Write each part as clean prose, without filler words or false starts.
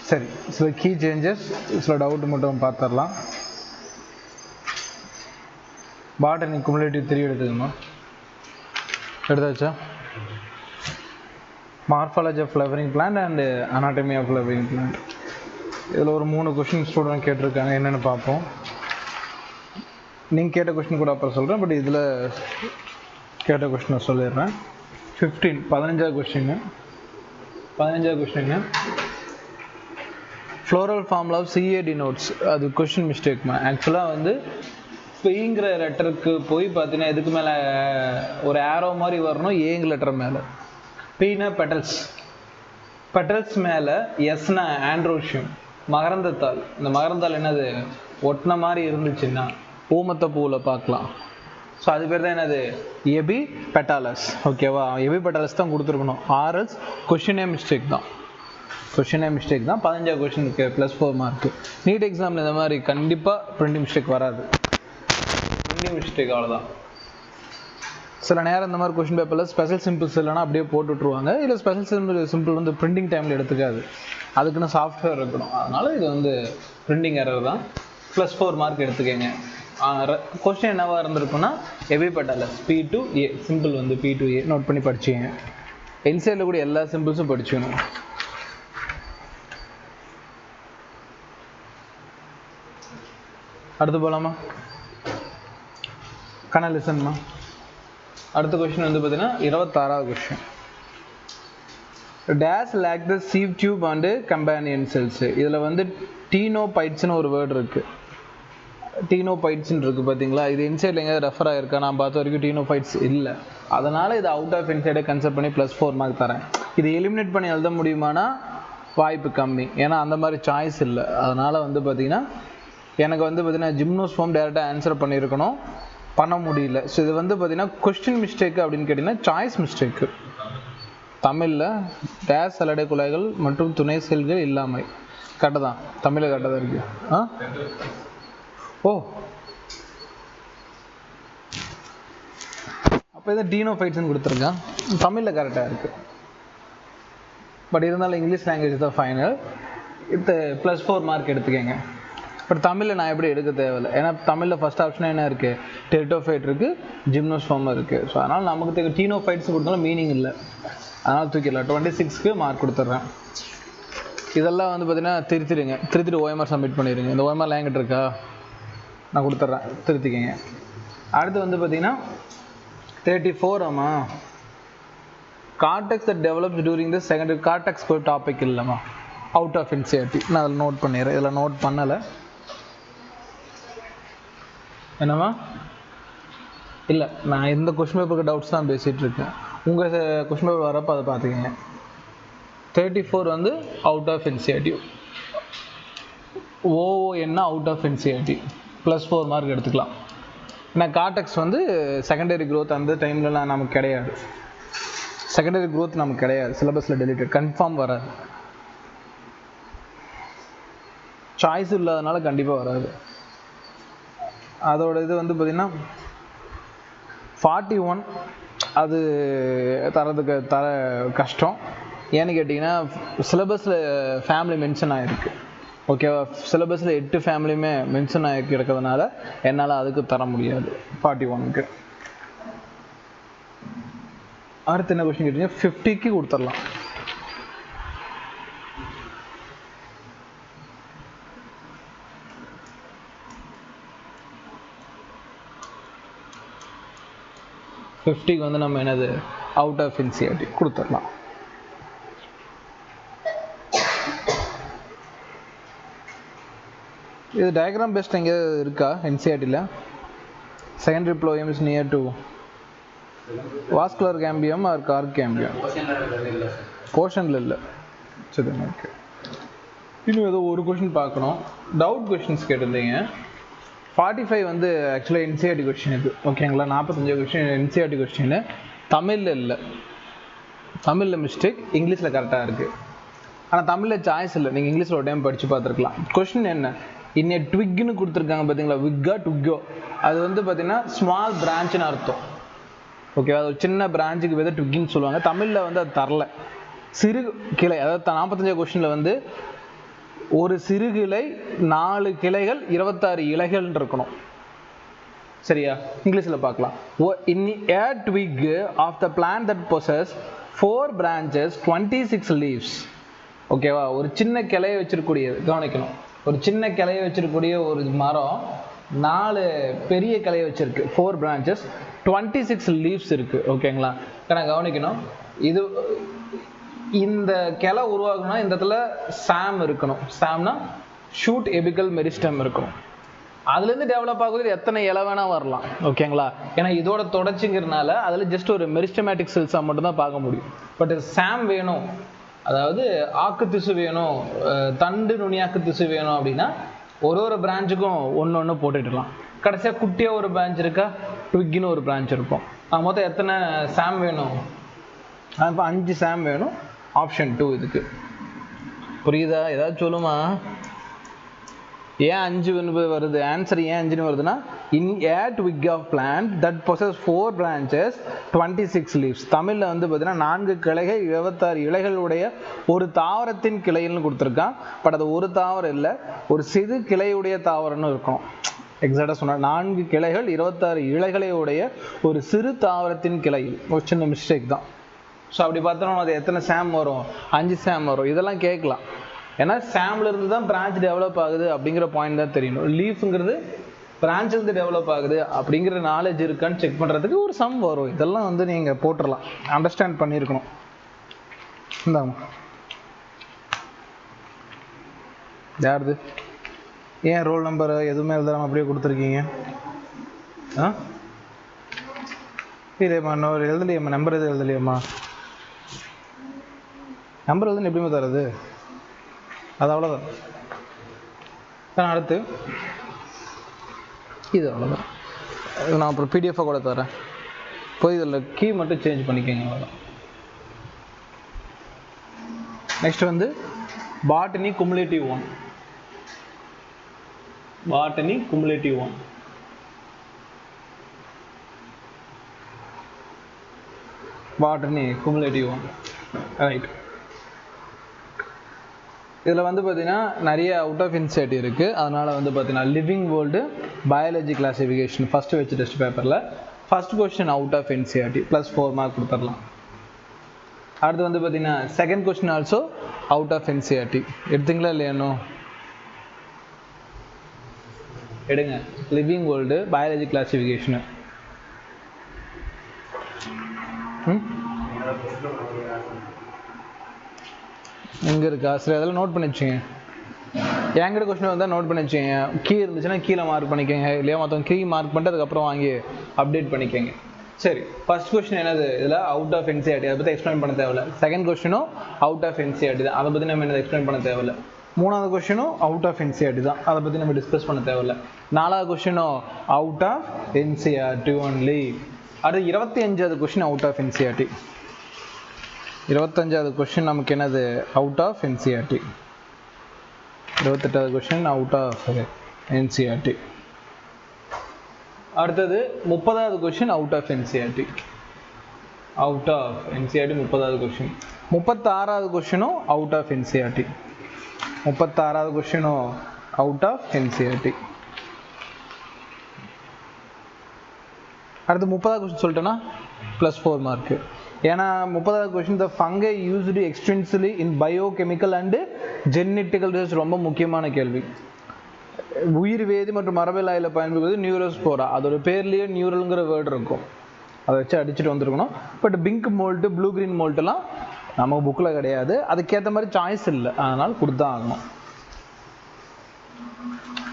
சரி, சில key changes, சில டவுட் மட்டும் பார்த்துடலாம். பாட்டனி குமுலேட்டிவ் 3 எடுத்துக்கமா, எடுத்தாச்சா? Morphology of flowering plant and anatomy of flowering plant. இதில் ஒரு 3 கொஷின் ஸ்டூடெண்ட் கேட்டிருக்காங்க, என்னென்னு பார்ப்போம். நீங்கள் கேட்ட கொஷின் கூட அப்புறம் சொல்கிறேன், பட் இதில் கேட்ட கொஷினை சொல்லிடுறேன். 15வது கொஷின்னு floral formula of CA denotes. அது கொஷின் மிஸ்டேக்மா. ஆக்சுவலாக வந்து பிங்கிற லெட்டருக்கு போய் பார்த்தீங்கன்னா எதுக்கு மேலே ஒரு ஆரோ மாதிரி வரணும், ஏங்கிற லெட்டர் மேலே. பீனா பெட்டல்ஸ், பெட்டல்ஸ் மேலே எஸ்னா ஆண்ட்ரோஷியம், மகரந்தத்தாள். இந்த மகரந்தாள் என்னது, ஒட்டின மாதிரி இருந்துச்சுன்னா ஊமத்த பூவில் பார்க்கலாம். ஸோ அது பேர் தான் என்னது, எபி பெட்டாலஸ். ஓகேவா, எபி பெட்டாலஸ் தான் கொடுத்துருக்கணும். ஆர்எல்ஸ் கொஷினே மிஸ்டேக் தான், 15வது கொஷினுக்கு +4 மார்க்கு. நீட் எக்ஸாமில் இந்த மாதிரி கண்டிப்பாக பிரிண்டிங் மிஸ்டேக் வராது. பிரிண்டிங் மிஸ்டேக் அவ்வளோதான். சில நேரம் இந்த மாதிரி கொஷின் பேப்பரில் ஸ்பெஷல் சிம்பிள்ஸ் இல்லைனா அப்படியே போட்டு விட்ருவாங்க. இல்லை ஸ்பெஷல் சிம்பிள் வந்து பிரிண்டிங் டைமில் எடுத்துக்காது, அதுக்குன்னு சாஃப்ட்வேர் இருக்கணும். அதனால் இது வந்து பிரிண்டிங் எரர் தான். +4 மார்க் எடுத்துக்கங்க. கொஸ்டின் என்னவா இருந்திருக்குன்னா எபி பெட்டாலஸ் P2A, சிம்பிள் வந்து P2A நோட் பண்ணி படிச்சிங்க. என்சைடில் கூட எல்லா சிம்பிள்ஸும் படிச்சுக்கணும். அடுத்து போகலாமா? லிசன்மா. அடுத்த கொஸ்டின் வந்து பார்த்தீங்கன்னா 26வது question. These lack the sieve tube and companion cells. இதில் வந்து டீனோபைட்ஸ்னு ஒரு வேர்டு இருக்குது. டீனோபைட்ஸ்ன்னு இருக்குது பார்த்தீங்களா, இது இன்சைடில் எங்கேயாவது ரெஃபர் ஆகிருக்கா? நான் பார்த்த வரைக்கும் டீனோபைட்ஸ் இல்லை. அதனால் இது அவுட் ஆஃப் இன்சைடை கன்சிடர் பண்ணி +4 மார்க் தரேன். இது எலிமினேட் பண்ணி எழுத முடியுமானா வாய்ப்பு கம்மி, ஏன்னா அந்த மாதிரி சாய்ஸ் இல்லை. அதனால் வந்து பார்த்திங்கன்னா எனக்கு வந்து பார்த்திங்கன்னா ஜிம்னோஸ்போம் டேரெக்டாக ஆன்சர் பண்ணியிருக்கணும், பண்ண முடியல. ஸோ இது வந்து பார்த்திங்கன்னா கொஸ்டின் மிஸ்டேக்கு அப்படின்னு கேட்டிங்கன்னா சாய்ஸ் மிஸ்டேக்கு. தமிழில் டேஸ் சல்லடை குழாய்கள் மற்றும் துணை செல்கள் இல்லாமல் கரெக்டாக தான், தமிழில் கரெக்டாக தான் இருக்குது. ஓ, அப்போ இதை டீனோஃபைட்ஸ்ன்னு கொடுத்துருக்கேன், தமிழில் கரெக்டாக இருக்குது. பட் இருந்தாலும் இங்கிலீஷ் லாங்குவேஜ் தான் ஃபைனல். இது +4 மார்க் எடுத்துக்கங்க. பட் தமிழில் நான் எப்படி எடுக்க தேவையில்லை, ஏன்னா தமிழில் ஃபஸ்ட் ஆப்ஷனாக என்ன இருக்குது, டெரிட்டோஃபைட் இருக்குது, ஜிம்னோஸ்போம் இருக்குது. ஸோ அதனால் நமக்கு டீனோஃபைட்ஸ் கொடுத்தாலும் மீனிங் இல்லை, அதனால் தூக்கிடலாம். 26க்கு மார்க் கொடுத்துட்றேன். இதெல்லாம் வந்து பார்த்தீங்கன்னா திருத்திட்டு OMR சப்மிட் பண்ணிடுங்க. இந்த OMR லேங்கிட்டு இருக்கா, நான் கொடுத்துட்றேன், திருத்திக்கங்க. அடுத்து வந்து பார்த்தீங்கன்னா 34 ஆமா, cortex that develops during the secondary. Cortex ஒரு டாபிக் இல்லைம்மா, அவுட் ஆஃப் NCERT. நான் அதில் நோட் பண்ணிடுறேன், இதில் நோட் பண்ணலை. என்னம்மா இல்லை, நான் இந்த கொஸ்டின் பேப்பருக்கு டவுட்ஸ் தான் பேசிகிட்டு இருக்கேன். உங்கள் கொஸ்டின் பேப்பர் வரப்போ அதை பார்த்துக்கங்க. 34 வந்து out of NCERT. OON out of NCERT, +4 mark எடுத்துக்கலாம். ஏன்னா கார்டெக்ஸ் வந்து செகண்டரி க்ரோத் அந்த டைம்லலாம் நமக்கு கிடையாது. செகண்டரி க்ரோத் நமக்கு கிடையாது, சிலபஸில் டெலிட்டட், கன்ஃபார்ம் வராது. சாய்ஸ் இல்லாதனால கண்டிப்பாக வராது. அதோட இது வந்து பார்த்திங்கன்னா 41 அது தரதுக்கு கஷ்டம். ஏன்னு கேட்டிங்கன்னா சிலபஸில் ஃபேமிலி மென்ஷன் ஆகிருக்கு. ஓகேவா, சிலபஸில் 8 ஃபேமிலியுமே மென்ஷன் ஆகி இருக்கிறதுனால என்னால் அதுக்கு தர முடியாது 41க்கு. அடுத்து என்ன கொஸ்டின் கேட்டீங்க, 50க்கு கொடுத்துடலாம். க்கு வந்து நம்ம என்னது அவுட் ஆஃப் NCERT கொடுத்துடலாம். இது டயக்ராம் பெஸ்ட் எங்கே இருக்கா NCERTல? Secondary phloem is near to vascular cambium or cork cambium. போர்ஷனில் இல்லை. சரி, ஓகே. இன்னும் ஏதோ ஒரு கொஷின் பார்க்கணும். டவுட் கொஷின்ஸ் கேட்டிருந்தீங்க. 45 வந்து ஆக்சுவலாக NCERT கொஸ்டின் இது. ஓகேங்களா, 45 கொஸ்டின் NCERT கொஸ்டின். தமிழில் இல்லை, தமிழில் மிஸ்டேக், இங்கிலீஷில் கரெக்டாக இருக்குது. ஆனால் தமிழில் சாய்ஸ் இல்லை, நீங்கள் இங்கிலீஷில் ஒரு டைம் படித்து பார்த்துருக்கலாம். கொஸ்டின் என்ன, இன்னே ட்விக்னு கொடுத்துருக்காங்க பார்த்தீங்களா, விக்கா டுக்கோ, அது வந்து பார்த்தீங்கன்னா ஸ்மால் பிரான்ச்னு அர்த்தம். ஓகேவா? அது ஒரு சின்ன பிரான்ச்சுக்கு பேர் ட்விக்கின்னு சொல்லுவாங்க. தமிழில் வந்து அது தரல. சிறு கிளை, அதாவது 45 கொஸ்டினில் வந்து ஒரு சிறுகிளை 4 கிளைகள் 26 இலைகள் இருக்கணும். சரியா? இங்கிலீஷில் பார்க்கலாம். In a twig of the plant that possess 4 branches 26 leaves. ஓகேவா? ஒரு சின்ன கிளையை வச்சிருக்கக்கூடியது கவனிக்கணும். ஒரு சின்ன கிளையை வச்சிருக்கக்கூடிய ஒரு மரம் 4 பெரிய கிளையை வச்சிருக்கு. 4 branches 26 leaves இருக்கு. ஓகேங்களா? கவனிக்கணும். இது இந்த கிளை உருவாகணும்னா இந்த இடத்துல சாம் இருக்கணும். சாம்னா ஷூட் எபிக்கல் மெரிஸ்டம் இருக்கணும். அதுலேருந்து டெவலப் ஆகுது எத்தனை இலை வேணா வரலாம். ஓகேங்களா? ஏன்னா இதோட தொடர்ச்சிங்கிறதுனால அதில் ஜஸ்ட் ஒரு மெரிஸ்டமேட்டிக் செல்ஸாக மட்டும்தான் பார்க்க முடியும். பட் சாம் வேணும், அதாவது ஆக்கு திசு வேணும், தண்டு நுனியாக்கு திசு வேணும் அப்படின்னா ஒரு பிரான்ச்சுக்கும் ஒன்று போட்டுடலாம். கடைசியாக குட்டியாக ஒரு பிரான்ச் இருக்கா, ட்விக்னு ஒரு பிரான்ச் இருக்கும். மொத்தம் எத்தனை சாம் வேணும்? இப்போ 5 சாம் வேணும். ஆப்ஷன் 2 இதுக்கு. புரியுதா? ஏதாவது சொல்லுமா? ஏன் 5 வருது? ஆன்சர் ஏன் 5 வருதுன்னா, in a twig of plant that possess 4 branches 26 leaves. தமிழில் வந்து பார்த்தீங்கன்னா 4 கிளைகள் 26 இலைகளுடைய ஒரு தாவரத்தின் கிளைன்னு கொடுத்துருக்கான். பட் அது ஒரு தாவரம் இல்லை, ஒரு சிறு கிளையுடைய தாவரம்னு இருக்கும். எக்ஸாக்டாக சொன்னால் 4 கிளைகள் 26 இலைகளையுடைய ஒரு சிறு தாவரத்தின் கிளையில். ஒரு சின்ன மிஸ்டேக் தான். ஸோ அப்படி பார்த்தோம்னா அது எத்தனை சாம் வரும்? 5 சாம் வரும். இதெல்லாம் கேட்கலாம். ஏன்னா சாம்ல இருந்து தான் பிரான்ச் டெவலப் ஆகுது அப்படிங்கிற பாயிண்ட் தான் தெரியணும். லீஃப்ங்கிறது பிரான்ச்ல இருந்து டெவலப் ஆகுது அப்படிங்கிற நாலேஜ் இருக்கான்னு செக் பண்ணுறதுக்கு ஒரு சம் வரும். இதெல்லாம் வந்து நீங்கள் போட்டுடலாம், அண்டர்ஸ்டாண்ட் பண்ணியிருக்கணும். இந்தாங்க, யாருது? ஏன் ரோல் நம்பர் எதுவுமே எழுதாமல் அப்படியே கொடுத்துருக்கீங்க? இல்லையம்மா, இன்னொரு எழுதலையம்மா, நம்பர் எதுவும் எழுதலையம்மா? நம்பர் எழுதுன்னு எப்படியுமே தரது? அது அவ்வளோதான். அடுத்து இது அவ்வளோதான். நான் அப்புறம் பிடிஎஃபாக கூட தரேன். போய் இதில் கீ மட்டும் சேஞ்ச் பண்ணிக்கோங்க, அவ்வளோதான். நெக்ஸ்ட் வந்து botany cumulative 1. Botany cumulative 1. Botany cumulative 1. Right. இதில் வந்து பார்த்தீங்கன்னா நிறைய அவுட் ஆஃப் இன்சைட் இருக்குது. அதனால் வந்து பார்த்தீங்கன்னா living world biology classification first வச்சு டெஸ்ட் பேப்பரில் first question out of NCERT +4 mark கொடுத்துடலாம். அடுத்து வந்து பார்த்தீங்கன்னா second question also out of NCERT. எடுத்தீங்களா இல்லையா? இன்னும் எடுங்க. லிவிங் வேர்ல்டு பயாலஜி கிளாசிஃபிகேஷனு எங்கே இருக்கா? சரி, அதெல்லாம் நோட் பண்ணி வச்சுங்க. என்கிட்ட கொஸ்டின் வந்தால் நோட் பண்ணி வச்சுங்க. கீ இருந்துச்சுன்னா கீழே மார்க் பண்ணிக்கோங்க, இல்லையா மொத்தம் கீ மார்க் பண்ணிட்டு அதுக்கப்புறம் வாங்கி அப்டேட் பண்ணிக்கோங்க. சரி, ஃபர்ஸ்ட் கொஸ்டின் என்னது? இதில் அவுட் ஆஃப் என்சிஆர்டி, அதை பற்றி எக்ஸ்பிளைன் பண்ண தேவையில்ல. செகண்ட் கொஸ்டினும் அவுட் ஆஃப் என்சிஆர்டி தான், அதை பற்றி நம்ம என்ன எக்ஸ்பிளைன் பண்ண தேவையில்ல. மூணாவது கொஸ்டினும் அவுட் ஆஃப் என்சிஆர்டி தான், அதை பற்றி நம்ம டிஸ்கஸ் பண்ண தேவையில்ல. நாலாவது கொஸ்டினும் அவுட் ஆஃப் என்சிஆர்டி ஒன்லி. அடுத்து 25வது கொஸ்டின் அவுட் ஆஃப் என்சிஆர்டி. 25வது கொஸ்டின் நமக்கு என்னது? Out of NCERT. 28வது கொஸ்டின் அவுட் ஆஃப் என்சிஆர்டி. அடுத்தது 30வது question out of NCERT. Out of NCERT 30வது கொஸ்டின். 36வது கொஸ்டினும் அவுட் ஆஃப் என்சிஆர்டி. 36வது கொஸ்டினும் அவுட் ஆஃப் என்சிஆர்டி. அடுத்து 30வது கொஸ்டின் சொல்லிட்டேன்னா +4 மார்க்கு. ஏன்னா 30வது question the fungi used extensively in biochemical and genetical research. ரொம்ப முக்கியமான கேள்வி. உயிர் வேதி மற்றும் மரபியல் ஆய்வில் பயன்படுவது நியூரோஸ்போரா. அதோட பேர்லேயே நியூரல்ங்கிற வேர்டு இருக்கும், அதை வச்சு அடிச்சுட்டு வந்துருக்கணும். பட் பிங்க் மோல்ட்டு ப்ளூ கிரீன் மோல்ட்டுலாம் நம்ம புக்கில் கிடையாது, அதுக்கேற்ற மாதிரி சாய்ஸ் இல்லை, அதனால் கொடுத்தான் ஆகணும்.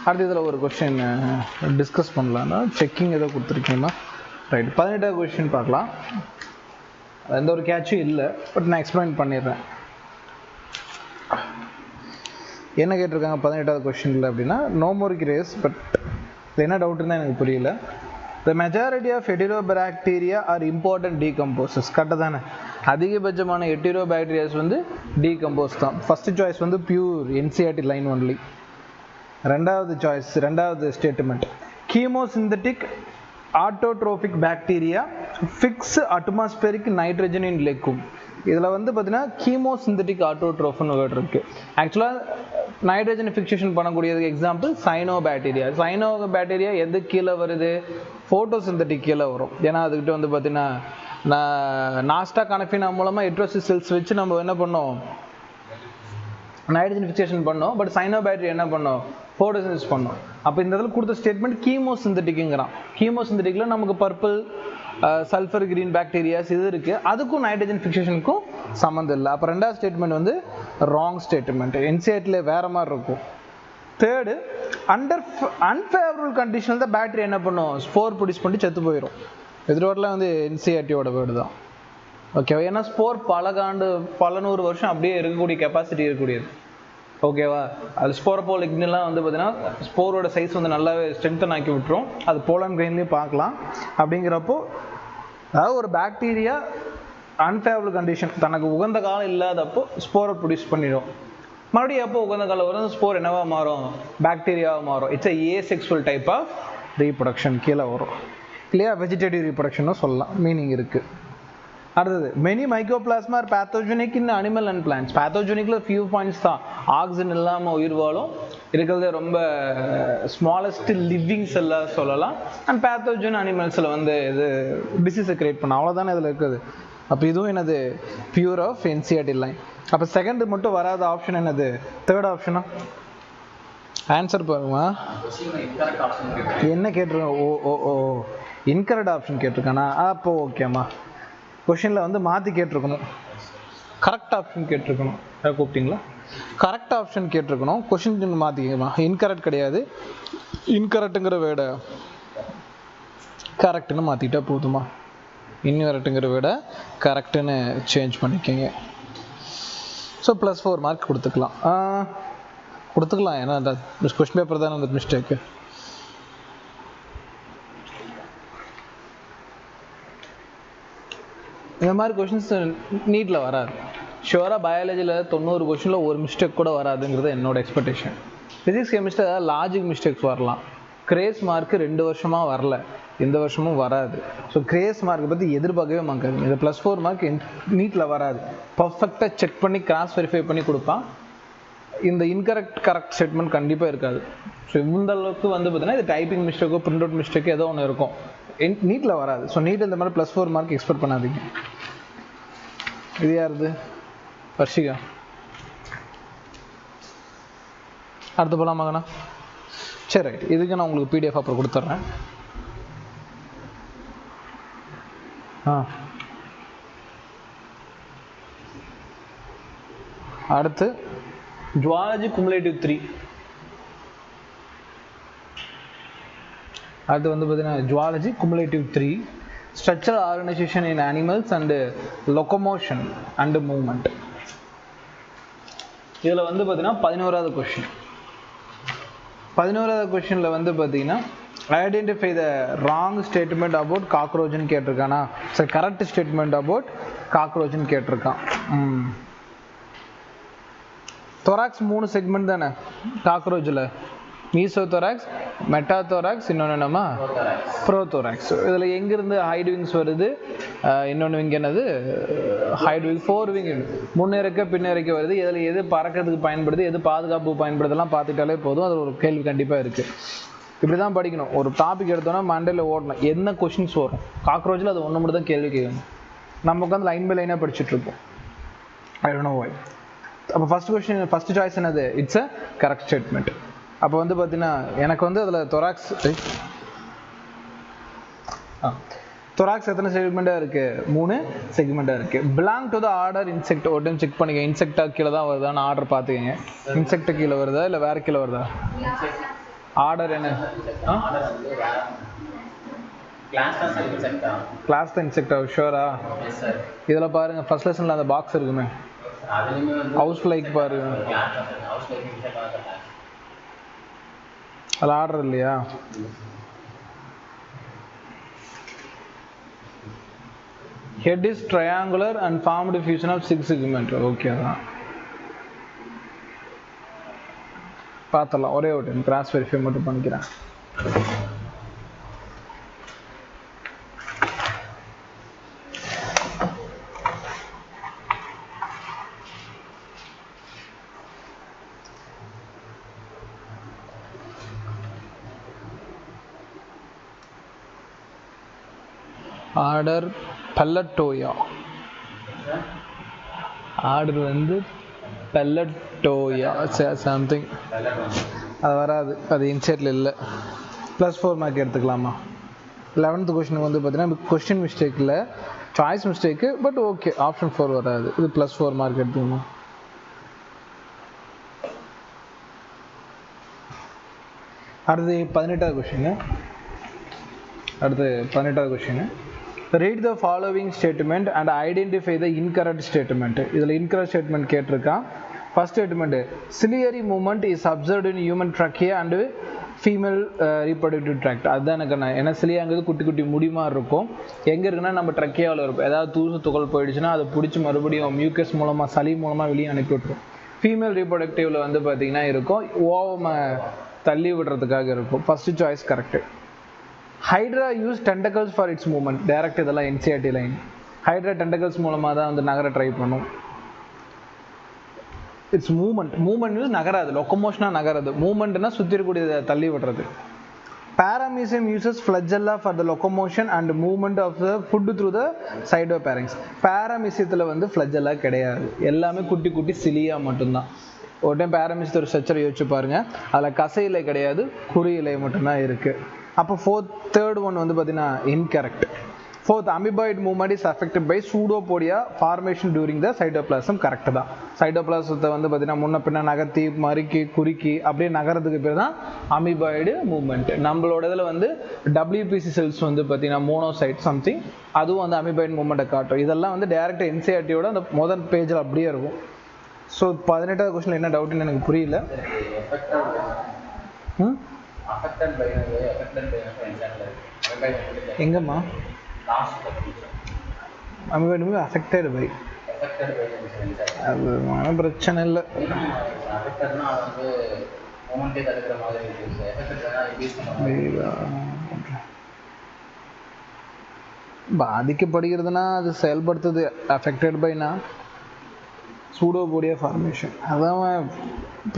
அடுத்து இதில் ஒரு கொஸ்டின் டிஸ்கஸ் பண்ணலான்னா செக்கிங் ஏதோ கொடுத்துருக்கீங்களா? ரைட். 18வது கொஸ்டின் பார்க்கலாம். எந்த ஒரு கேட்சும் இல்லை, பட் நான் எக்ஸ்பிளைன் பண்ணிடுறேன். என்ன கேட்டிருக்காங்க 18வது கொஸ்டினில் அப்படின்னா, நோமோரிக் ரேஸ். பட் என்ன டவுட்டுன்னு எனக்கு புரியல. The majority of heterobacteria are important decomposers. கரெக்டாக தானே? அதிகபட்சமான ஹெட்டிரோபாக்டீரியாஸ் வந்து டீகம்போஸ் தான். ஃபஸ்ட்டு சாய்ஸ் வந்து பியூர் என்சிஆர்டி லைன் ஒன்லி. ரெண்டாவது சாய்ஸ், ரெண்டாவது statement chemosynthetic autotrophic bacteria fix atmospheric nitrogen in legume. இதில் வந்து பார்த்தீங்கன்னா கீமோசிந்தட்டிக் ஆட்டோட்ரோஃப்னு வேர்டு இருக்குது. ஆக்சுவலாக நைட்ரஜன் ஃபிக்சேஷன் பண்ணக்கூடியதுக்கு example cyanobacteria. Cyanobacteria எது கீழே வருது? ஃபோட்டோசிந்தட்டிக் கீழே வரும். ஏன்னா அதுக்கிட்ட வந்து பார்த்தீங்கன்னா நாஸ்டா கனஃபினா மூலமாக ஹெட்ரோசிஸ் செல்ஸ் வச்சு நம்ம என்ன பண்ணோம், நைட்ரஜன் ஃபிக்சேஷன் பண்ணோம். பட் சைனோ பாக்டீரியா என்ன பண்ணோம், ஃபோட்டோசிந்தசிஸ் பண்ணோம். அப்போ இந்த இடத்துல கொடுத்த ஸ்டேட்மெண்ட் கீமோசிந்தட்டிக்ங்கிறான். கீமோசிந்தட்டிக்கில் நமக்கு பர்பிள், சல்ஃபர் கிரீன் பாக்டீரியாஸ் இது இருக்குது. அதுக்கும் நைட்ரஜன் ஃபிக்சேஷனுக்கும் சம்மந்தம் இல்லை. அப்போ ரெண்டாவது ஸ்டேட்மெண்ட் வந்து ராங் ஸ்டேட்மெண்ட். என்சிஆர்டியில் வேறு மாதிரி இருக்கும். தேர்டு, அண்டர் அன்ஃபேவரபிள் கண்டிஷனில் தான் பேட்டரி என்ன பண்ணும், ஸ்போர் ப்ரொடியூஸ் பண்ணி செத்து போயிடும். எதிர்வாட்டில் வந்து என்சிஆர்டியோட வேர்டு தான். ஓகேவா? ஏன்னா ஸ்போர் பல நூறு வருஷம் அப்படியே இருக்கக்கூடிய கெப்பாசிட்டி இருக்கக்கூடியது. ஓகேவா? அது ஸ்போரபோல் இக்னெல்லாம் வந்து பார்த்தீங்கன்னா ஸ்போரோட சைஸ் வந்து நல்லாவே ஸ்ட்ரென்தன் ஆக்கி விட்டுரும். அது போலான் கிரெயின்லேயும் பார்க்கலாம். அப்படிங்கிறப்போ அதாவது ஒரு பாக்டீரியா அன்ஃபேவரபிள் கண்டிஷன், தனக்கு உகந்த காலம் இல்லாதப்போ ஸ்போரை ப்ரொடியூஸ் பண்ணிடும். மறுபடியும் எப்போ உகந்த காலம் வரும், ஸ்போர் என்னவா மாறும், பாக்டீரியாவாக மாறும். It's asexual type of reproduction கீழே வரும் இல்லையா? வெஜிடேட்டிவ் ரீப்ரொடக்ஷனும் சொல்லலாம், மீனிங் இருக்குது. அடுத்தது, many mycoplasma are pathogenic in animal and plants. பேத்தோஜெனிக்ல ஃபியூ பாயிண்ட்ஸ் தான். ஆக்சிஜன் இல்லாமல் உயிர் வாழும், இருக்கிறது ரொம்ப ஸ்மாலஸ்ட் லிவிங் செல்லாக சொல்லலாம். அண்ட் பேத்தோஜன் அனிமல்ஸில் வந்து இது டிசீஸை கிரியேட் பண்ண, அவ்வளோதானே இதில் இருக்குது. அப்போ இதுவும் என்னது, பியூர் ஆஃப் என்சிஆர்டி லைன். அப்போ செகண்ட் மட்டும் வராத ஆப்ஷன் என்னது, தேர்ட் ஆப்ஷனா? ஆன்சர் பாருங்கம்மா. என்ன கேட்டிருக்கேன்? ஓ இன்கரெக்ட் ஆப்ஷன் கேட்டிருக்கானா? அப்போ ஓகேம்மா. கொஷினில் வந்து மாற்றி கேட்டிருக்கணும், கரெக்ட் ஆப்ஷன் கேட்டிருக்கணும். கூப்பிட்டீங்களா? கரெக்ட் ஆப்ஷன் கேட்டிருக்கணும், கொஷின் மாற்றிக்கமா. இன்கரெக்ட் கிடையாது, இன்கரெக்டுங்கிற வேர்டை கரெக்டுன்னு மாற்றிட்டா போதுமா. இன்கரெக்டுங்கிற வேர்டை கரெக்டுன்னு சேஞ்ச் பண்ணிக்கோங்க. ஸோ +4 மார்க் கொடுத்துக்கலாம். ஏன்னா அந்த கொஷின் பேப்பர் தானே அந்த மிஸ்டேக்கு. இந்த மாதிரி கொஷின்ஸ் நீட்டில் வராது. ஷுவராக பயாலஜியில் 90 கொஷினில் ஒரு மிஸ்டேக் கூட வராதுங்கிறது என்னோட எக்ஸ்பெக்டேஷன். ஃபிசிக்ஸ் கெமிஸ்ட்ரி ஏதாவது லாஜிக் மிஸ்டேக்ஸ் வரலாம். கிரேஸ் மார்க்கு 2 வருஷமாக வரல, இந்த வருஷமும் வராது. ஸோ கிரேஸ் மார்க்கை பற்றி எதிர்பார்க்கவே மாட்டாங்க. இந்த +4 மார்க் நீட்டில் வராது. பர்ஃபெக்டாக செக் பண்ணி கிராஸ் வெரிஃபை பண்ணி கொடுப்பான். இந்த கரெக்ட் ஸ்டேட்மெண்ட் கண்டிப்பாக இருக்காது. ஸோ இந்த அளவுக்கு வந்து பார்த்தீங்கன்னா இது டைப்பிங் மிஸ்டேக்கோ பிரிண்ட் அவுட் மிஸ்டேக்கோ ஏதோ ஒன்று இருக்கும், நீட்டில் வராது. ஸோ நீட் இந்த மாதிரி +4 மார்க் எக்ஸ்பெக்ட் பண்ணாதீங்க. இது யாருது? வர்ஷிகா. அடுத்து போகலாமாங்கண்ணா? சரி ரைட். இதுக்கு நான் உங்களுக்கு PDF அப்புறம் கொடுத்துட்றேன். அடுத்து ஜுவாலஜி குமுலேட்டிவ் 3. அது வந்து பார்த்தீங்கன்னா zoology cumulative 3, structural organisation in animals and locomotion and movement. இதில் வந்து பார்த்தீங்கன்னா 11வது கொஷின். 11வது கொஷினில் வந்து பார்த்தீங்கன்னா identify the wrong statement about காக்ரோச்னு கேட்டிருக்கானா? சரி, கரெக்ட் ஸ்டேட்மெண்ட் அபவுட் காக்ரோச்னு கேட்டிருக்கான். தொராக்ஸ் 3 செக்மெண்ட் தானே காக்ரோச்சில், மீசோதொராக்ஸ், மெட்டாதொராக்ஸ், இன்னொன்று என்னம்மா ப்ரோதொராக்ஸ். இதில் எங்கேருந்து ஹைட் விங்ஸ் வருது, இன்னொன்று விங் என்னது ஹைட் விங், 4 விங், முன்னிறக்க பின்னிறக்க வருது. இதில் எது பறக்கிறதுக்கு பயன்படுது, எது பாதுகாப்பு பயன்படுதெல்லாம் பார்த்துட்டாலே போதும். அது ஒரு கேள்வி கண்டிப்பாக இருக்குது. இப்படி தான் படிக்கணும். ஒரு டாபிக் எடுத்தோன்னா மண்டையில் ஓடணும், என்ன கொஷின்ஸ் வரும். காக்ரோச்சில் அது ஒன்று மட்டும் தான் கேள்வி கேட்கணும். நம்ம உட்காந்து லைன் பை லைனாக படிச்சுட்ருப்போம். I don't know why. அப்போ ஃபர்ஸ்ட் சாய்ஸ் என்னது, இட்ஸ் அ கரெக்ட் ஸ்டேட்மெண்ட். அப்போ வந்து பார்த்தீங்கன்னா எனக்கு வந்து அதில் தொராக்ஸ் எத்தனை செக்மெண்ட்டாக இருக்குது? 3 செக்மெண்ட்டாக இருக்குது. Belong to the order insect. ஒரு டைம் செக் பண்ணிக்க, இன்செக்டாக கீழே தான் வருதான்னு ஆர்டர் பார்த்துக்கங்க. இன்செக்ட் கீழே வருதா இல்லை வேறு கீழே வருதா? ஆர்டர் என்ன? கிளாஸ் தான் இன்செக்டா? ஷுவரா? இதில் பாருங்கள், ஃபர்ஸ்ட் லெசனில் அந்த பாக்ஸ் இருக்குமே, ஹவுஸ் லைக் பாருங்க, அதில் ஆர்டர் இல்லையா? Head is triangular and formed fusion of 6 segment. Okay தான், பார்த்தலாம். ஒரே ஒரு டைம் கிராஸ் வெரிஃபை மட்டும் பண்ணிக்கிறேன். ஆர்டர் பல்லட்டோயா. ஆர்டர் வந்து பல்லட்டோயா சம்திங். அது வராது, அது இன்சைட்டில் இல்லை. +4 மார்க் எடுத்துக்கலாமா? 11th கொஸ்டின் வந்து பார்த்தீங்கன்னா கொஸ்டின் மிஸ்டேக் இல்லை, choice mistake. But okay, option 4 வராது. இது +4 மார்க் எடுத்துக்கணும். அடுத்து 18வது question. Read the following statement and identify the incorrect statement. இதில் இன்கரெக்ட் ஸ்டேட்மெண்ட் கேட்டிருக்கான். First statement, ciliary movement is observed in human trachea and female reproductive tract. அதுதான் எனக்கு நான் ஏன்னா சிலியாங்கிறது குட்டி குட்டி முடிமா இருக்கும். எங்கே இருக்குன்னா நம்ம ட்ரக்கியாவில் இருக்கும். ஏதாவது தூசு துகள் போயிடுச்சுன்னா அதை பிடிச்சி மறுபடியும் மியூக்கஸ் மூலமாக சளி மூலமாக வெளியே அனுப்பி விட்டுரும். ஃபீமேல் ரீப்ரொடக்டிவில் வந்து பார்த்திங்கன்னா இருக்கும், ஓவமை தள்ளி விடுறதுக்காக இருக்கும். First choice correct. Hydra use tentacles for its movement. Direct இதெல்லாம் என்சிஆர்டி லைன். ஹைட்ரா டென்டக்கல்ஸ் மூலமாக தான் வந்து நகர ட்ரை பண்ணும். இட்ஸ் மூவ்மெண்ட் யூஸ் நகராது, லொக்கமோஷனாக நகராது. மூவ்மெண்ட்னா சுற்றி இருக்கக்கூடியதை தள்ளி விடுறது. Paramecium uses flagella for the locomotion and movement of the food through the cytopharynx. Parameciumல வந்து flagella கிடையாது, எல்லாமே குட்டி குட்டி சிலியா மட்டும்தான். ஒரு டைம் பேரமிசியத்தோட ஸ்ட்ரக்சரை யோசிச்சு பாருங்க, அதில் கசையிலை கிடையாது, குறியிலை மட்டும்தான் இருக்கு. அப்போ தேர்ட் ஒன் வந்து பார்த்தீங்கன்னா incorrect. Fourth, amoeboid movement is affected by pseudopodia formation during the cytoplasm. Correct தான். சைட்டோபிளாசத்தை வந்து பார்த்தீங்கன்னா முன்ன பின்ன நகர்த்தி மறுக்கி குறுக்கி அப்படியே நகரத்துக்கு பேர் தான் அமீபாய்டு மூவ்மெண்ட். நம்மளோட இதில் வந்து டபிள்யூபிசி செல்ஸ் வந்து பார்த்தீங்கன்னா மோனோசைட் சம்திங், அதுவும் வந்து அமீபாய்டு மூவ்மெண்ட்டை காட்டும். இதெல்லாம் வந்து டேரக்ட் என்சிஆர்டியோட அந்த முதல் பேஜில் அப்படியே இருக்கும். ஸோ 18வது கொஸ்டின் என்ன டவுட்னு எனக்கு புரியல. எங்கம்மா அமீபாய்டு அஃபெக்டட் பை, அது பிரச்சனை இல்லை. பாதிக்கப்படுகிறதுனா அது செயல்படுத்துது. அஃபெக்டட் பைனா சூடோபோடியா ஃபார்மேஷன், அதான்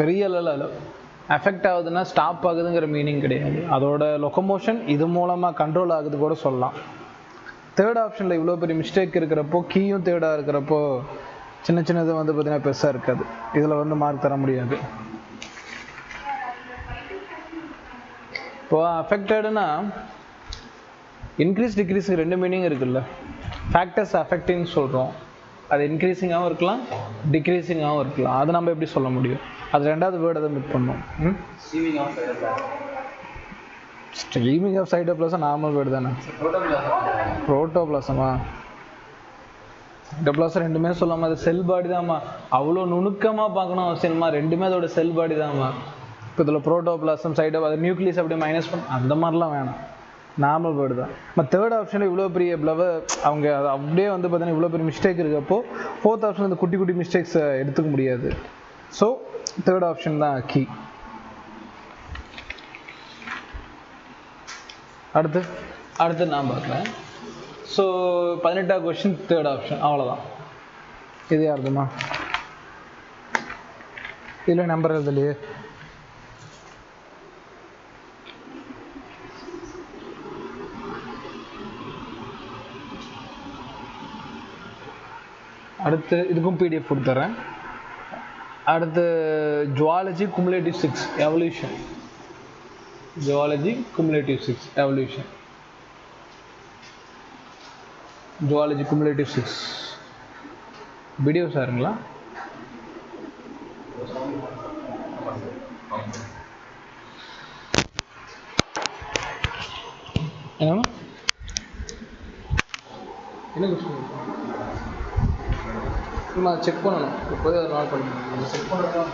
பெரிய அளவில் அஃபெக்ட் ஆகுதுன்னா ஸ்டாப் ஆகுதுங்கிற மீனிங் கிடையாது. அதோட லொக்கமோஷன் இது மூலமாக கண்ட்ரோல் ஆகுது கூட சொல்லலாம். தேர்ட் ஆப்ஷனில் இவ்வளோ பெரிய மிஸ்டேக் இருக்கிறப்போ, கீயும் தேர்டாக இருக்கிறப்போ சின்ன சின்னது வந்து பார்த்தீங்கன்னா பெருசாக இருக்காது. இதில் வந்து மார்க் தர முடியாது. இப்போ அஃபெக்டடுனா இன்க்ரீஸ் டிக்ரீஸுக்கு 2 மீனிங் இருக்குல்ல. ஃபேக்டர்ஸ் அஃபெக்டிங்னு சொல்கிறோம், அது இன்க்ரீஸிங்காகவும் இருக்கலாம் டிக்ரீஸிங்காகவும் இருக்கலாம். அதை நம்ம எப்படி சொல்ல முடியும்? அது ரெண்டாவது வேர்டு அதை மிட் பண்ணோம். Streaming of cytoplasm normal word தானே. புரோட்டோபிளாசமா சைட்டோபிளாசம் ரெண்டுமே சொல்லாமல் அது செல் பாடி தான்மா. அவ்வளோ நுணுக்கமாக பார்க்கணும் அவசியமா, ரெண்டுமே அதோட செல் பாடி தான்மா. இப்போ இதில் புரோட்டோபிளாசம் சைட்டோ அது நியூக்ளியஸ் அப்படியே மைனஸ் பண்ண அந்த மாதிரிலாம் வேணாம், நார்மல் வேர்டு தான். நம்ம தேர்ட் ஆப்ஷனில் இவ்வளோ பெரிய அவங்க அது அப்படியே வந்து பார்த்தீங்கன்னா இவ்வளோ பெரிய மிஸ்டேக் இருக்கப்போ ஃபோர்த் ஆப்ஷன் அந்த குட்டி குட்டி மிஸ்டேக்ஸை எடுத்துக்க முடியாது. ஸோ தேர்ட் ஆப்ஷன் தான் கீ. அடுத்து நான் பார்க்குறேன். ஸோ 18வது கொஸ்டின் தேர்ட் ஆப்ஷன், அவ்வளோதான். இது யாருதுமா? இல்லை நம்பர் எழுதலையே. அடுத்து இதுக்கும் பிடிஎஃப் கொடுத்துட்றேன். அடுத்து zoology cumulative 6 evolution. Zoology cumulative 6 evolution. Zoology cumulative 6 video சாருங்களா? என்னமா என்ன கொஸ்டின் செக் பண்ணணும். இப்போதே அதை நாட் பண்ணணும். செக் பண்ணணும்.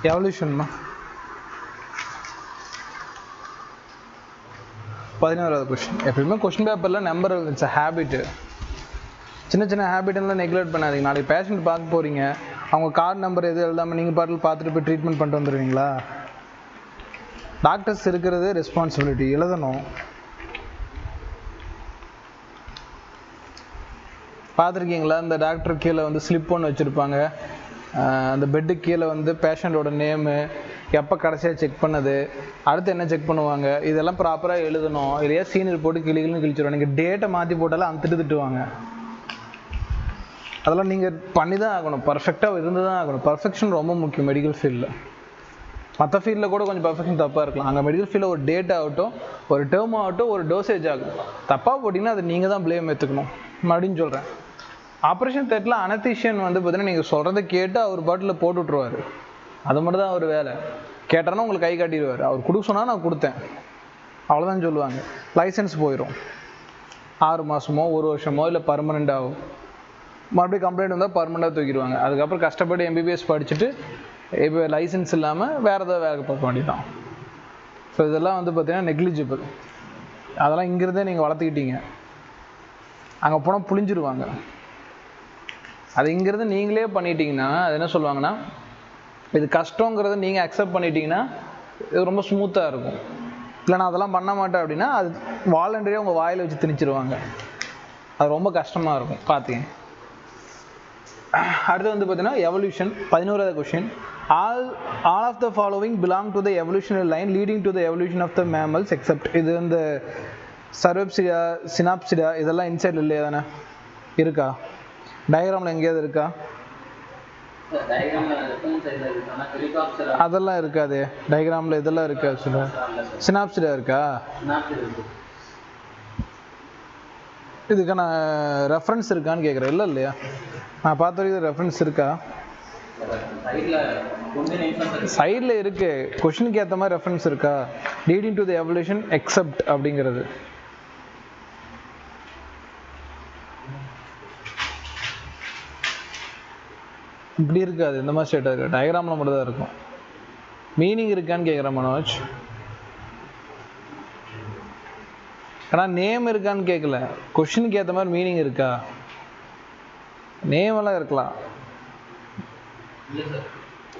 எவல்யூஷன்மா 11வது கொஸ்டின். எப்பயுமே கொஸ்டின் பேப்பரில் நம்பர் இருந்துச்சு ஹேபிட்டு. சின்ன சின்ன ஹேபிட்டெல்லாம் நெக்லெக்ட் பண்ணாதீங்க. நாளைக்கு பேஷண்ட் பார்க்க போகிறீங்க, அவங்க கார்டு நம்பர் எது எழுதாமல் நீங்கள் பாட்டில் பார்த்துட்டு போய் ட்ரீட்மெண்ட் பண்ணிட்டு வந்துடுவீங்களா? டாக்டர்ஸ் இருக்கிறது ரெஸ்பான்சிபிலிட்டி, எழுதணும். பார்த்துருக்கீங்களா? இந்த டாக்டர் கீழே வந்து ஸ்லிப் ஒன்று வச்சுருப்பாங்க, அந்த பெட்டுக்கு கீழே வந்து பேஷண்ட்டோட நேமு, எப்போ கடைசியாக செக் பண்ணது, அடுத்து என்ன செக் பண்ணுவாங்க, இதெல்லாம் ப்ராப்பராக எழுதணும். இல்லையா சீனியர் போட்டு கிளிகள்னு கிழிச்சிடுவாங்க. நீங்கள் டேட்டை மாற்றி போட்டாலும் அந்த திட்டுவாங்க. அதெல்லாம் நீங்கள் பண்ணி தான் ஆகணும், பர்ஃபெக்டாக இருந்து தான் ஆகணும். பர்ஃபெக்ஷன் ரொம்ப முக்கியம் மெடிக்கல் ஃபீல்டில். மற்ற ஃபீல்டில் கூட கொஞ்சம் பர்ஃபெக்ஷன் தப்பாக இருக்கலாம். அங்கே மெடிக்கல் ஃபீல்டில் ஒரு டேட் ஆகட்டும், ஒரு டேர்ம் ஆகட்டும், ஒரு டோசேஜ் ஆகட்டும், தப்பாக போட்டிங்கன்னா அது நீங்கள் தான் ப்ளேம் எடுத்துக்கணும். மறுபடியும் சொல்கிறேன், ஆப்ரேஷன் தேட்டரில் அனஸ்தீஷியன் வந்து பார்த்தீங்கன்னா நீங்கள் சொல்கிறத கேட்டு அவர் பாட்டில் போட்டு விட்ருவார். அது மட்டும் தான் அவர் வேலை. கேட்டார்னா உங்களுக்கு கை காட்டிடுவார். அவர் கொடுக்க சொன்னால் நான் கொடுத்தேன், அவ்வளோதான் சொல்லுவாங்க. லைசன்ஸ் போயிடும். 6 மாதமோ 1 வருஷமோ இல்லை பர்மனெண்ட் ஆகும். மறுபடியும் கம்ப்ளைண்ட் வந்தால் பர்மனெண்ட்டாக தூக்கிடுவாங்க. அதுக்கப்புறம் கஷ்டப்பட்டு எம்பிபிஎஸ் படிச்சுட்டு இப்போ லைசன்ஸ் இல்லாமல் வேறு ஏதாவது வேலை பார்க்க வேண்டியதான். ஸோ இதெல்லாம் வந்து பார்த்தீங்கன்னா நெக்லிஜிபிள். அதெல்லாம் இங்கிருந்தே நீங்கள் வளர்த்துக்கிட்டீங்க, அங்கே போனால் புளிஞ்சிருவாங்க. அது இங்கிருந்து நீங்களே பண்ணிட்டீங்கன்னா அது என்ன சொல்லுவாங்கன்னா, இது கஷ்டங்கிறத நீங்கள் அக்செப்ட் பண்ணிட்டீங்கன்னா இது ரொம்ப ஸ்மூத்தாக இருக்கும். இல்லை நான் அதெல்லாம் பண்ண மாட்டேன் அப்படின்னா அது வாலண்டரியாக உங்கள் வாயில் வச்சு திணிச்சிருவாங்க. அது ரொம்ப கஷ்டமாக இருக்கும். பார்த்தீங்க. அடுத்து வந்து பார்த்தீங்கன்னா எவல்யூஷன் 11வது question. All of the following belong to the evolutionary line leading to the evolution of the mammals except. இது இந்த சர்வெப்சிடா, சினாப்சிடா இதெல்லாம் இன்சைட் இல்லையா தானே இருக்கா? டயக்ராமில் எங்கேயாவது இருக்கா? அதெல்லாம் இருக்காது டயக்ராமில். இதெல்லாம் இருக்காது. சொல்ல சினாப்சிடா இருக்கா? இதுக்கான ரெஃபரன்ஸ் இருக்கான்னு கேட்குறேன். இல்லை இல்லையா? நான் பார்த்த வரைக்கும் ரெஃபரன்ஸ் இருக்கா? சைடில் இருக்கு. கொஷனுக்கு ஏற்ற மாதிரி ரெஃபரன்ஸ் இருக்கா? Leading to the evolution accept அப்படிங்கிறது. இப்படி இருக்காது. இந்த மாதிரி ஸ்டேட்டாக இருக்கு. டயக்ராமில் மட்டும் தான் இருக்கும். மீனிங் இருக்கான்னு கேட்குறேன் மனோஜ். ஆனால் நேம் இருக்கான்னு கேட்கல. கொஷனுக்கு ஏற்ற மாதிரி மீனிங் இருக்கா? நேம் எல்லாம் இருக்கலாம்.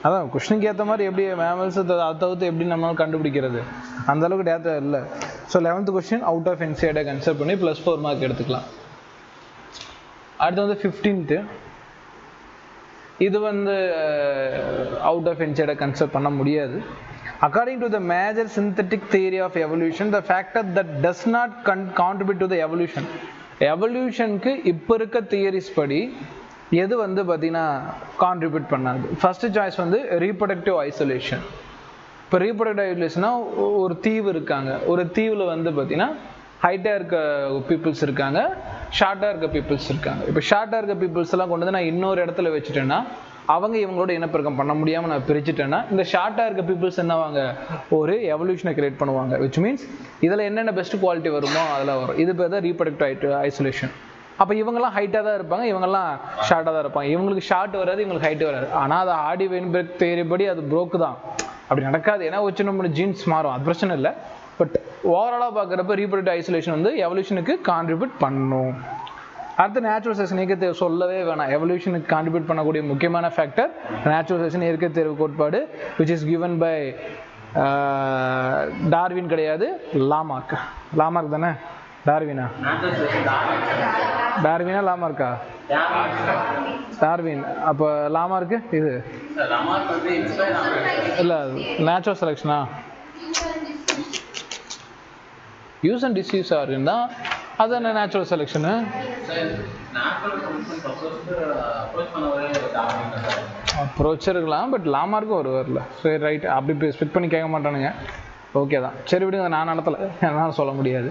அதான் கொஷனுக்கு ஏற்ற மாதிரி எப்படி மேமல்ஸ் தவிர்த்து எப்படி நம்மளால கண்டுபிடிக்கிறது, அந்த அளவுக்கு டேட்டா இல்லை. So 11th question out of NCERT consider பண்ணி +4 மார்க் எடுத்துக்கலாம். அடுத்து வந்து 15th. இது வந்து அவுட் ஆஃப் என்சிஆர்டி கன்சிடர் பண்ண முடியாது. According to the major synthetic theory of evolution, the factor that does not contribute to the evolution, எவல்யூஷனுக்கு இப்போ இருக்க தியரிஸ் படி எது வந்து பார்த்தீங்கன்னா கான்ட்ரிபியூட் பண்ணாது. ஃபர்ஸ்ட் சாய்ஸ் வந்து ரீப்ரொடக்டிவ் ஐசோலேஷன். இப்போ ரீப்ரொடக்டிவ் ஐசோலேஷன்னா ஒரு தீவு இருக்காங்க, ஒரு தீவில் வந்து பார்த்தீங்கன்னா ஹைட்டாக இருக்க பீப்புள்ஸ் இருக்காங்க, ஷார்ட்டாக இருக்க பீப்புள்ஸ் இருக்காங்க. இப்போ ஷார்ட்டாக இருக்க பீப்புள்ஸ் எல்லாம் கொண்டு வந்து நான் இன்னொரு இடத்துல வச்சுட்டேன்னா அவங்க இவங்களோட இனப்பெருக்கம் பண்ண முடியாமல் நான் பிரிச்சுட்டேன்னா இந்த ஷார்ட்டாக இருக்க பீப்புள்ஸ் என்னவாங்க ஒரு எவல்யூஷனை கிரியேட் பண்ணுவாங்க. விச் மீன்ஸ் இதில் என்னென்ன பெஸ்ட் குவாலிட்டி வருமோ அதில் வரும். இது பேர் தான் ரீப்ரொடக்டிவ் ஐசோலேஷன். அப்போ இவங்கெல்லாம் ஹைட்டாக தான் இருப்பாங்க, இவங்கெல்லாம் ஷார்ட்டாக தான் இருப்பாங்க. இவங்களுக்கு ஷார்ட் வராது, இவங்களுக்கு ஹைட்டு வராது. ஆனால் அது ஆடி வெயின்பெர்க் தியரி படி அது ப்ரோக்கு தான், அப்படி நடக்காது. ஏன்னா வச்சு நம்ம ஜீன்ஸ் மாறும், அது பிரச்சனை இல்லை. பட் ஓவராலாக பார்க்குறப்ப ரீப்ரொடக்டிவ் ஐசோலேஷன் வந்து எவல்யூஷனுக்கு கான்ட்ரிபியூட் பண்ணும். அடுத்து நேச்சுரல் செலெக்ஷன் இயற்கை தேர்வு சொல்லவே வேணாம். எவல்யூஷனுக்கு கான்ட்ரிபியூட் பண்ணக்கூடிய முக்கியமான ஃபேக்டர் நேச்சுரல் செலெக்ஷன் இயற்கை தேர்வு கோட்பாடு, which is given by Darwin கிடையாது, லாமார்க். லாமார்க் தானே? டார்வினா லாமார்க்கா? டார்வின். அப்போ லாமார்க்கு இது இல்லை நேச்சுரல் செலெக்ஷனா? யூஸ் அண்ட் டிஸ்யூஸ் ஆகுதுன்னா அது என்ன நேச்சுரல் செலெக்ஷனு? அப்ரோச் இருக்கலாம், பட் லாமார்க்கும் ஒரு வரல. சரி ரைட், அப்படி ஸ்பிட் பண்ணி கேட்க மாட்டானுங்க. ஓகே தான், சரி விடுங்க, நான் நடத்தலை, என்னால் சொல்ல முடியாது.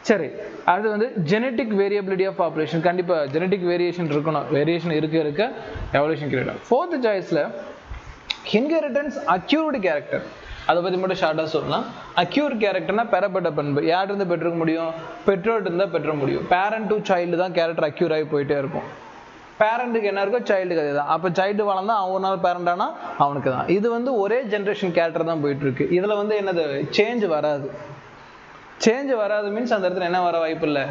சரி, அது வந்து ஜெனட்டிக் வேரியபிலிட்டி ஆஃப் பாப்புலேஷன். கண்டிப்பாக ஜெனட்டிக் வேரியேஷன் இருக்கணும். வேரியேஷன் இருக்க எவல்யூஷன் கிரியேட். ஃபோர்த் சாய்ஸில் இன்ஹெரிட்டன்ஸ் அக்யூர்டு கேரக்டர், அதை பற்றி மட்டும் ஷார்ட்டாக சொல்லலாம். அக்யூர் கேரக்டர்னா பெறப்பட்ட பண்பு. யார்கிட்ட பெற்றுக்க முடியும்? பெற்றோர்கிட்ட இருந்தால் பெற்ற முடியும். பேரண்ட் டு சைல்டு தான் கேரக்டர் அக்யூர் ஆகி போயிட்டே இருக்கும். பேரண்ட்டுக்கு என்ன இருக்கோ சைல்டுக்கு அதே தான். அப்போ சைல்டு வளர்ந்தா அவன் நாள் பேரண்ட் ஆனால் அவனுக்கு தான். இது வந்து ஒரே ஜென்ரேஷன் கேரக்டர் தான் போயிட்டு இருக்கு. இதில் வந்து என்னது சேஞ்ச் வராது. சேஞ்ச் வராது மீன்ஸ் அந்த இடத்துல என்ன வர வாய்ப்பு இல்லை?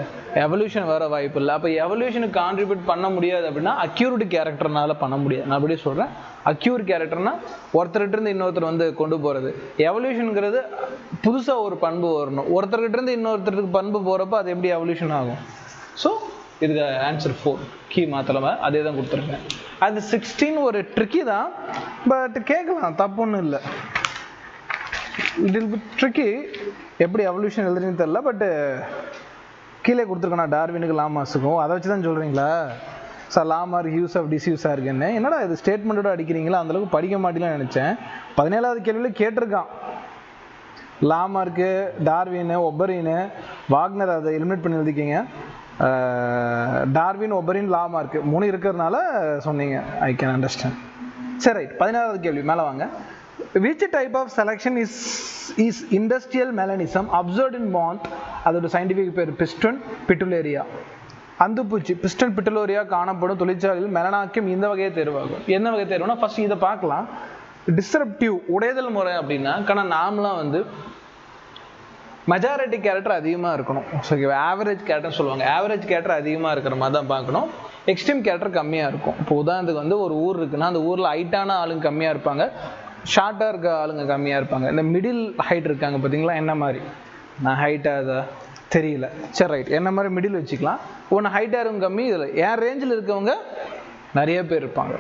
எவல்யூஷன் வர வாய்ப்பு இல்லை. அப்போ எவல்யூஷனுக்கு கான்ட்ரிபியூட் பண்ண முடியாது அப்படின்னா அக்யூர்டு கேரக்டர்னால பண்ண முடியாது. நான் அப்படியே சொல்கிறேன், அக்யூர் கேரக்டர்னா ஒருத்தர்கிட்ட இருந்து இன்னொருத்தர் வந்து கொண்டு போகிறது. எவல்யூஷனுங்கிறது புதுசாக ஒரு பண்பு வரணும். ஒருத்தர்கிட்ட இருந்து இன்னொருத்தருக்கு பண்பு போகிறப்போ அது எப்படி எவல்யூஷன் ஆகும்? ஸோ இதுக்கு ஆன்சர் 4 கீ மாற்றலாம அதே தான் கொடுத்துருக்கேன். அது 16 ஒரு ட்ரிக்கி தான், பட் கேட்கலாம், தப்பு ஒன்றும் இல்லை. It will be tricky. எப்படி எவல்யூஷன் எழுதுறதுன்னு தெரியல, பட்டு கீழே கொடுத்துருக்கேன் டார்வினுக்கு லாமாஸுக்கும். அதை வச்சு தான் சொல்கிறீங்களா சார்? லாமார்க் யூஸ் ஆஃப் டிஸ்யூஸாக இருக்குன்னு என்னடா இது ஸ்டேட்மெண்ட்டோட அடிக்கிறீங்களா? அந்தளவுக்கு படிக்க மாட்டேன்னு நினச்சேன். 17வது கேள்வியில் கேட்டிருக்கான். லாமார்க்கு, டார்வின், ஒபரின், வாக்னர் அதை எலிமினேட் பண்ணி எழுதிக்கிங்க. டார்வின், ஒபரின், லாமார்க் 3 இருக்கிறதுனால சொன்னீங்க. I can understand. சரி ரைட், 16வது கேள்வி மேலே வாங்க. Which type of selection is industrial melanism observed in moth? அதோட சயின்டிஃபிக் பேர் பிஸ்டன் பிட்டுலேரியா. அந்துப்பூச்சி பிஸ்டன் பிட்டுலேரியா காணப்படும் தொழிற்சாலையில் மெலனாக்கியம் இந்த வகையை தேர்வாகும். என்ன வகை தேர்வுனா ஃபர்ஸ்ட் இதை பார்க்கலாம். டிஸ்ரப்டிவ் உடைதல் முறை அப்படின்னா நாமலாம் வந்து மெஜாரிட்டி கேரக்டர் அதிகமாக இருக்கணும். ஸோ ஆவரேஜ் கேரக்டர் சொல்லுவாங்க. ஆவரேஜ் கேரக்டர் அதிகமாக இருக்கிற மாதிரி தான் பார்க்கணும். எக்ஸ்ட்ரீம் கேரக்டர் கம்மியாக இருக்கும். இப்போ உதாரணத்துக்கு வந்து ஒரு ஊர் இருக்குன்னா அந்த ஊரில் ஹைட்டான ஆளுங்க கம்மியாக இருப்பாங்க, ஷார்ட்டாக இருக்க ஆளுங்க கம்மியாக இருப்பாங்க. இந்த மிடில் ஹைட் இருக்காங்க பார்த்தீங்களா? என்ன மாதிரி? நான் ஹைட்டாக அதை தெரியல. சரி ரைட், என்ன மாதிரி மிடில் வச்சுக்கலாம். ஒன்று ஹைட்டாக இருக்கும் கம்மி, இதில் என் ரேஞ்சில் இருக்கவங்க நிறைய பேர் இருப்பாங்க.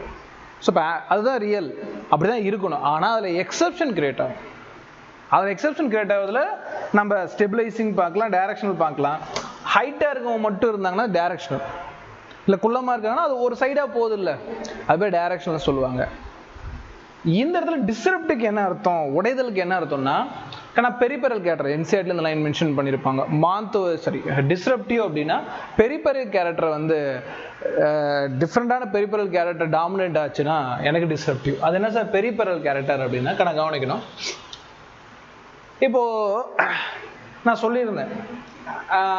ஸோ இப்போ அதுதான் ரியல், அப்படி தான் இருக்கணும். ஆனால் அதில் எக்ஸப்ஷன் கிரியேட் ஆகும். அதில் எக்ஸப்ஷன் கிரியேட் ஆகுறதுல நம்ம ஸ்டெபிலைசிங் பார்க்கலாம், டைரக்ஷனல் பார்க்கலாம். ஹைட்டாக இருக்கவங்க மட்டும் இருந்தாங்கன்னா டைரக்ஷனல், இல்லை குள்ளமாக இருக்காங்கன்னா அது ஒரு சைடாக போகுது இல்லை, அதுவே டைரக்ஷனல் சொல்லுவாங்க. இந்த இடத்துல டிஸ்ரப்டுக்கு என்ன அர்த்தம், உடைதலுக்கு என்ன அர்த்தம்னா பெரிபெரல் கேரக்டர் என்சிஆர்டில் இந்த லைன் மென்ஷன் பண்ணியிருப்பாங்க. டிஸ்ரப்டிவ் அப்படின்னா பெரிபெரல் கேரக்டர் வந்து டிஃப்ரெண்டான பெரிபெரல் கேரக்டர் டாமினேட் ஆச்சுன்னா எனக்கு டிஸ்ரப்டிவ். அது என்ன சார் பெரிபெரல் கேரக்டர் அப்படின்னா கவனிக்கணும். இப்போ நான் சொல்லியிருந்தேன்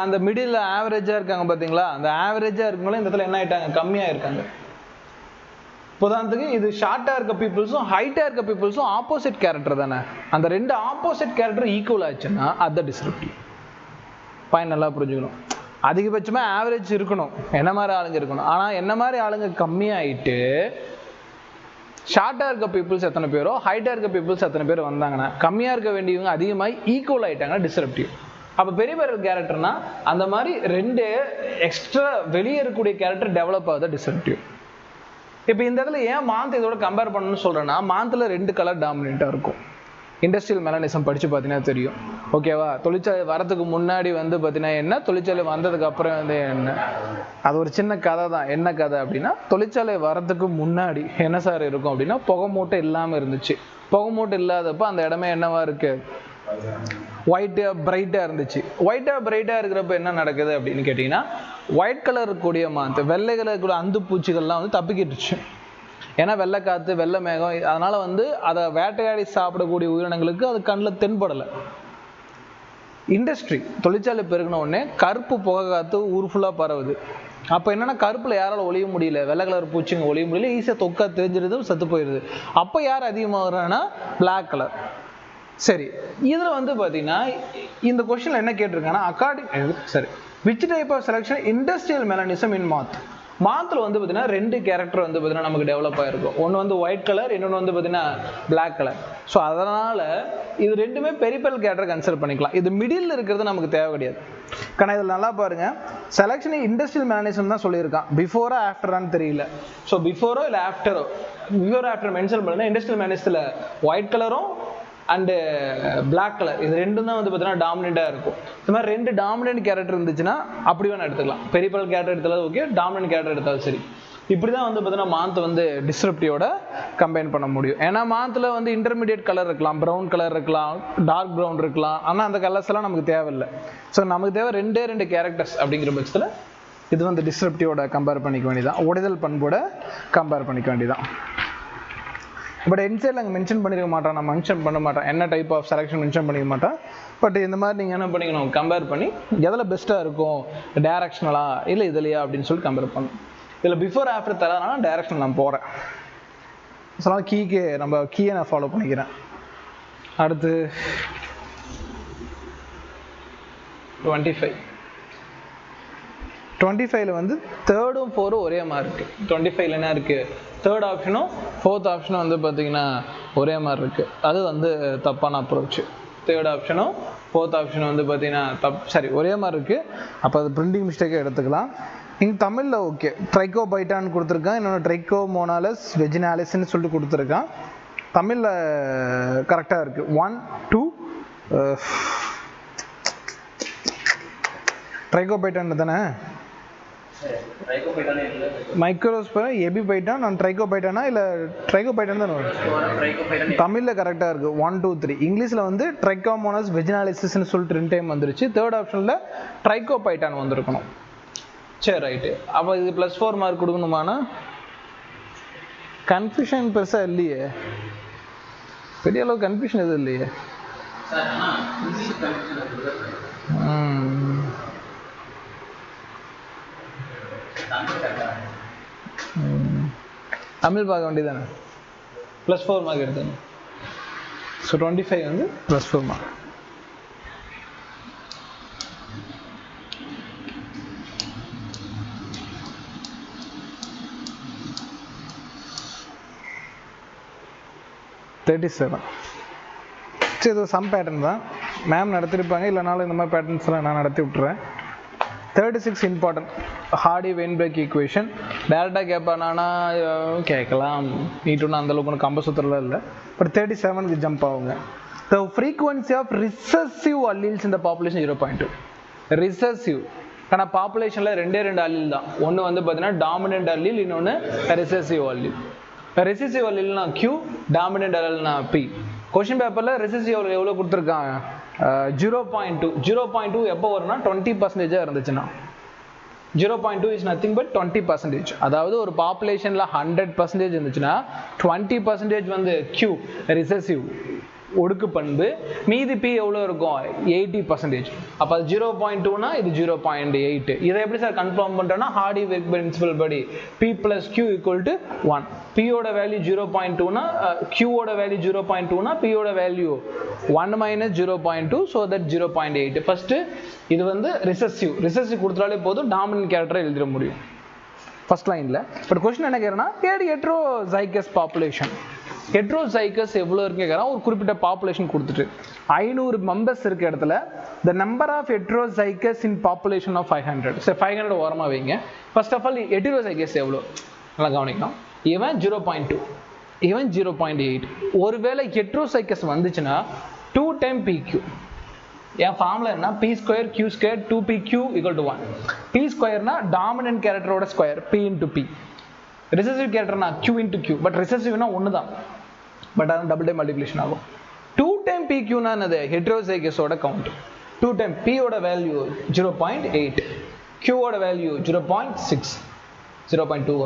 அந்த மிடில் ஆவரேஜாக இருக்காங்க பார்த்தீங்களா? அந்த ஆவரேஜாக இருக்கவங்களும் இந்த இடத்துல என்ன ஆகிட்டாங்க, கம்மியாக இருக்காங்க. உதாரணத்துக்கு இது ஷார்ட்டாக இருக்க பீப்புள்ஸும் ஹைட்டாக இருக்க பீப்புள்ஸும் ஆப்போசிட் கேரக்டர் தானே. அந்த ரெண்டு ஆப்போசிட் கேரக்டர் ஈக்குவல் ஆச்சுன்னா அது டிஸ்ரப்டிவ். பாயிண்ட் நல்லா புரிஞ்சுக்கணும். அதிகபட்சமாக ஆவரேஜ் இருக்கணும், என்ன மாதிரி ஆளுங்க இருக்கணும். ஆனால் என்ன மாதிரி ஆளுங்க கம்மியாயிட்டு ஷார்ட்டாக இருக்க பீப்புள்ஸ் எத்தனை பேரோ ஹைட்டாக இருக்க பீப்புள்ஸ் எத்தனை பேர் வந்தாங்கன்னா கம்மியாக இருக்க வேண்டியவங்க அதிகமாக ஈக்குவல் ஆகிட்டாங்கன்னா டிஸ்ரப்டிவ். அப்போ பெரிபெரல் கேரக்டர்னா அந்த மாதிரி ரெண்டு எக்ஸ்ட்ரா வெளியே இருக்கக்கூடிய கேரக்டர் டெவலப் ஆகுது டிஸ்ரப்டிவ். இப்போ இந்த இடத்துல ஏன் மாந்த் இதோட கம்பேர் பண்ணணும்னு சொல்கிறேன்னா மாந்தில் 2 கலர் டாமினேட்டாக இருக்கும். இண்டஸ்ட்ரியல் மெலனிசம் படித்து பார்த்தீங்கன்னா தெரியும், ஓகேவா? தொழிற்சாலை வரதுக்கு முன்னாடி வந்து பார்த்தீங்கன்னா என்ன, தொழிற்சாலை வந்ததுக்கு அப்புறம் வந்து என்ன, அது ஒரு சின்ன கதை தான். என்ன கதை அப்படின்னா, தொழிற்சாலை வரதுக்கு முன்னாடி என்ன சார் இருக்கும் அப்படின்னா புகை மூட்டை இல்லாமல் இருந்துச்சு. புகை மூட்டை இல்லாதப்போ அந்த இடமே என்னவா இருக்கு, ஒயிட்டாக பிரைட்டாக இருந்துச்சு. ஒயிட்டாக பிரைட்டாக இருக்கிறப்ப என்ன நடக்குது அப்படின்னு கேட்டிங்கன்னா, ஒயிட் கலர் இருக்கக்கூடிய மாந்த் வெள்ளை கலர் இருக்கக்கூடிய அந்து பூச்சிகள்லாம் வந்து தப்பிக்கிட்டுச்சு. ஏன்னா வெள்ளை காற்று வெள்ளை மேகம், அதனால வந்து அதை வேட்டையாடி சாப்பிடக்கூடிய உயிரினங்களுக்கு அது கண்ணில் தென்படலை. இண்டஸ்ட்ரி தொழிற்சாலை பெருகின உடனே கருப்பு புகை காற்று ஊர் ஃபுல்லாக பரவுது. அப்போ என்னன்னா கருப்பில் யாரால ஒளிய முடியல, வெள்ளை கலர் பூச்சிங்க ஒளிய முடியல, ஈஸியாக தொக்கா தெரிஞ்சிருது, செத்து போயிடுது. அப்போ யார் அதிகமாகறான்னா பிளாக் கலர். சரி, இதில் வந்து பார்த்தீங்கன்னா இந்த கொஸ்டினில் என்ன கேட்டிருக்காங்கன்னா சரி, which type of selection industrial melanism in moth. மாத்தில் வந்து பார்த்தீங்கன்னா 2 கேரக்டர் வந்து பார்த்தீங்கன்னா நமக்கு டெவலப் ஆகிருக்கும். ஒன்று வந்து ஒயிட் கலர், இன்னொன்று வந்து பார்த்தீங்கன்னா பிளாக் கலர். ஸோ அதனால் இது ரெண்டுமே பெரிபெரல் கேரக்டர் கன்சிடர் பண்ணிக்கலாம். இது மிடில் இருக்கிறது நமக்கு தேவை கிடையாது. ஆனால் இதில் நல்லா பாருங்க, செலெக்ஷன் இண்டஸ்ட்ரியல் மெக்கானிசம் தான் சொல்லியிருக்கான். பிஃபோரா ஆஃப்டரான்னு தெரியல. ஸோ பிஃபோரோ இல்லை ஆஃப்டரோ, பிஃபோர் ஆஃப்டர் மென்ஷன் பண்ணா இண்டஸ்ட்ரியல் மெக்கானிசத்தில் ஒயிட் கலரும் அண்டு பிளாக் கலர் இது ரெண்டும் தான் வந்து பார்த்தீங்கன்னா டாமினெண்ட்டாக இருக்கும். இந்த மாதிரி 2 டாமினெண்ட் கேரக்டர் இருந்துச்சுன்னா அப்படி வேணா எடுத்துக்கலாம். பெரிபெரல் கேரக்டர் எடுத்தாலும் ஓகே, டாமினெண்ட் கேரக்டர் எடுத்தாலும் சரி. இப்படி தான் வந்து பார்த்தீங்கன்னா மாந்த் வந்து டிஸ்ரப்டிவோட கம்பைன் பண்ண முடியும். ஏன்னா மாத்தில் வந்து இன்டர்மீடியட் கலர் இருக்கலாம், ப்ரௌன் கலர் இருக்கலாம், டார்க் ப்ரௌன் இருக்கலாம். ஆனால் அந்த கலர்ஸ் எல்லாம் நமக்கு தேவையில்லை. ஸோ நமக்கு தேவை 2 கேரக்டர்ஸ் அப்படிங்கிற பட்சத்தில் இது வந்து டிஸ்ரப்டிவோட கம்பேர் பண்ணிக்க வேண்டியதான், உடைதல் பண்போட கம்பேர் பண்ணிக்க வேண்டியதான். பட் என்சைடில் அங்கே மென்ஷன் பண்ணிருக்க மாட்டான், நான் மென்ஷன் பண்ண மாட்டேன், என்ன டைப் ஆஃப் செலெக்ஷன் மென்ஷன் பண்ணிக்க மாட்டேன். பட் இந்த மாதிரி நீங்கள் என்ன பண்ணிக்கணும், கம்பேர் பண்ணி எதில் பெஸ்ட்டாக இருக்கும், டைரக்ஷனலா இல்லை இதுலையா அப்படின்னு சொல்லி கம்பேர் பண்ணணும். இதில் பிஃபோர் ஆஃப்டர் தரனால டைரக்ஷன் நான் போகிறேன். ஸோ அதனால் நம்ம கீயை நான் ஃபாலோ பண்ணிக்கிறேன். அடுத்து 25 வந்து 3ம் 4ம் ஒரே மாதிரி இருக்குது. 25 என்ன இருக்குது, 3rd ஆப்ஷனும் 4th ஆப்ஷனும் வந்து பார்த்தீங்கன்னா ஒரே மாதிரி இருக்குது. அது வந்து தப்பான அப்ரோச். 3rd ஆப்ஷனும் 4th ஆப்ஷனும் வந்து பார்த்தீங்கன்னா ஒரே மாதிரி இருக்குது. அப்போ அது பிரிண்டிங் மிஸ்டேக்கே எடுத்துக்கலாம். இங்கே தமிழில் ஓகே, ட்ரைகோபைட்டான்னு கொடுத்துருக்கான், இன்னொன்று ட்ரைகோமோனாலஸ் வெஜினாலிஸ்ன்னு சொல்லிட்டு கொடுத்துருக்கான். தமிழில் கரெக்டாக இருக்குது. 1 2 ட்ரைகோபைட்டான் தானே, மைக்ரோஸ்போரா எபிபைட்டான், நான் ட்ரைகோபைட்டானா இல்லை ட்ரைகோபைட்டான் தானே வரும். தமிழில் கரெக்டாக இருக்குது 1 2 3. இங்கிலீஷில் வந்து ட்ரைகோமோனாஸ் வெஜினாலிசிஸ்ன்னு சொல்லிட்டு 2 டைம் வந்துருச்சு. 3rd ஆப்ஷனில் ட்ரைகோபைட்டான் வந்திருக்கணும். சரி ரைட்டு. அப்போ இது +4 மார்க் கொடுக்கணுமானா, கன்ஃபியூஷன் பெருசாக இல்லையே, பெரிய அளவு கன்ஃபியூஷன் எதுவும் இல்லையே. தமிழ் பார்க்க வேண்டியதானே, +4 மார்க் எடுத்தாங்க. ஸோ 25 வந்து +4 மார்க். சரி, இது சம் பேட்டர்ன் தான் மேம் நடத்திருப்பாங்க, இல்லைனாலும் இந்த மாதிரி பேட்டர்ன்ஸ்லாம் நான் நடத்தி விட்டுறேன். 36 இம்பார்ட்டன்ட் ஹார்டி வெயின்பெர்க் ஈக்குவேஷன். டேரெக்டாக கேட்பானா கேட்கலாம், நீட்டுன்னு அந்தளவுக்கு ஒன்று கம்பசூத்திரலாம் இல்லை. பட் 37க்கு ஜம்ப் ஆகுங்க. The frequency of recessive alleles இந்த பாப்புலேஷன் 0.2. ரிசர்சிவ் ஆனால் பாப்புலேஷனில் 2 அல்லீல் தான். ஒன்று வந்து பார்த்தீங்கன்னா டாமினன்ட் அல்லீல், இன்னொன்று ரிசர்சிவ் அல்லீல். ரெசிசிவ் அல்லீல்னா Q, டாமினன்ட் அல்லீல்னா P. கொஸ்டின் பேப்பரில் ரெசிசிவ் எவ்வளோ கொடுத்துருக்காங்க, 0.2. 0.2 எப்போ வரும்னா 20% இருந்துச்சுன்னா. 0.2 இஸ் நத்திங் பட் 20%. அதாவது ஒரு பாப்புலேஷனில் 100% இருந்துச்சுன்னா 20% வந்து Q ரிசசிவ் ஒடுக்கு பண்பு, மீதி P எவ்வளோ இருக்கும் 80%. அப்போ அது 0.2னா இது 0.8. இதை எப்படி சார் கன்ஃபார்ம் பண்ணுறோன்னா ஹார்டி வெயின்பெர்க் பிரின்சிபல் படி P + Q = 1. P-ஓட வேல்யூ 0.2னா Q-ஓட வேல்யூ 0.2னா P-ஓட வேல்யூ 1 - 0.2, ஸோ தட் 0.8. ஃபர்ஸ்ட் இது வந்து ரிசசிவ் கொடுத்தாலே போதும், டாமினன்ட் கேரக்டரை எழுதிட முடியும் ஃபர்ஸ்ட் லைனில். பட் கொஸ்டின் என்ன கேட்குறேன்னா ஹெட்ரோசைகஸ் பாப்புலேஷன், ஹெட்ரோசைகஸ் எவ்வளோ இருக்குன்னு கேட்குறான். ஒரு குறிப்பிட்ட பாப்புலேஷன் கொடுத்துட்டு 500 மெம்பர்ஸ் இருக்க இடத்துல the number of heterozygous in population of 500. சரி 500 ஓரமாக வைங்க. ஃபர்ஸ்ட் ஆஃப் ஆல் ஹெட்ரோசைகஸ் எவ்வளோ நல்லா கவனிக்கணும். இவன் 0.2, இவன் 0.8. ஒருவேளை ஹெட்ரோசைகஸ் வந்துச்சுன்னா 2 டைம் PQ. என் ஃபார்முலா என்ன, P² Q² 2PQ = 1. P² dominant கேரக்டரோட ஸ்கொயர் P × P. ரிசசிவ் கேரக்டர்னா Q × Q. பட் ரிசசிவ்னா ஒன்று தான், பட் அது டபுள் டைம் மல்டிப்ளிகேஷன் ஆகும். 2 டைம் PQனா என்னது, ஹெட்ரோசைகஸோட கவுண்ட். 2 டைம் P-ஓட வேல்யூ 0.8, Q-ஓட வேல்யூ 0.6, 0.2.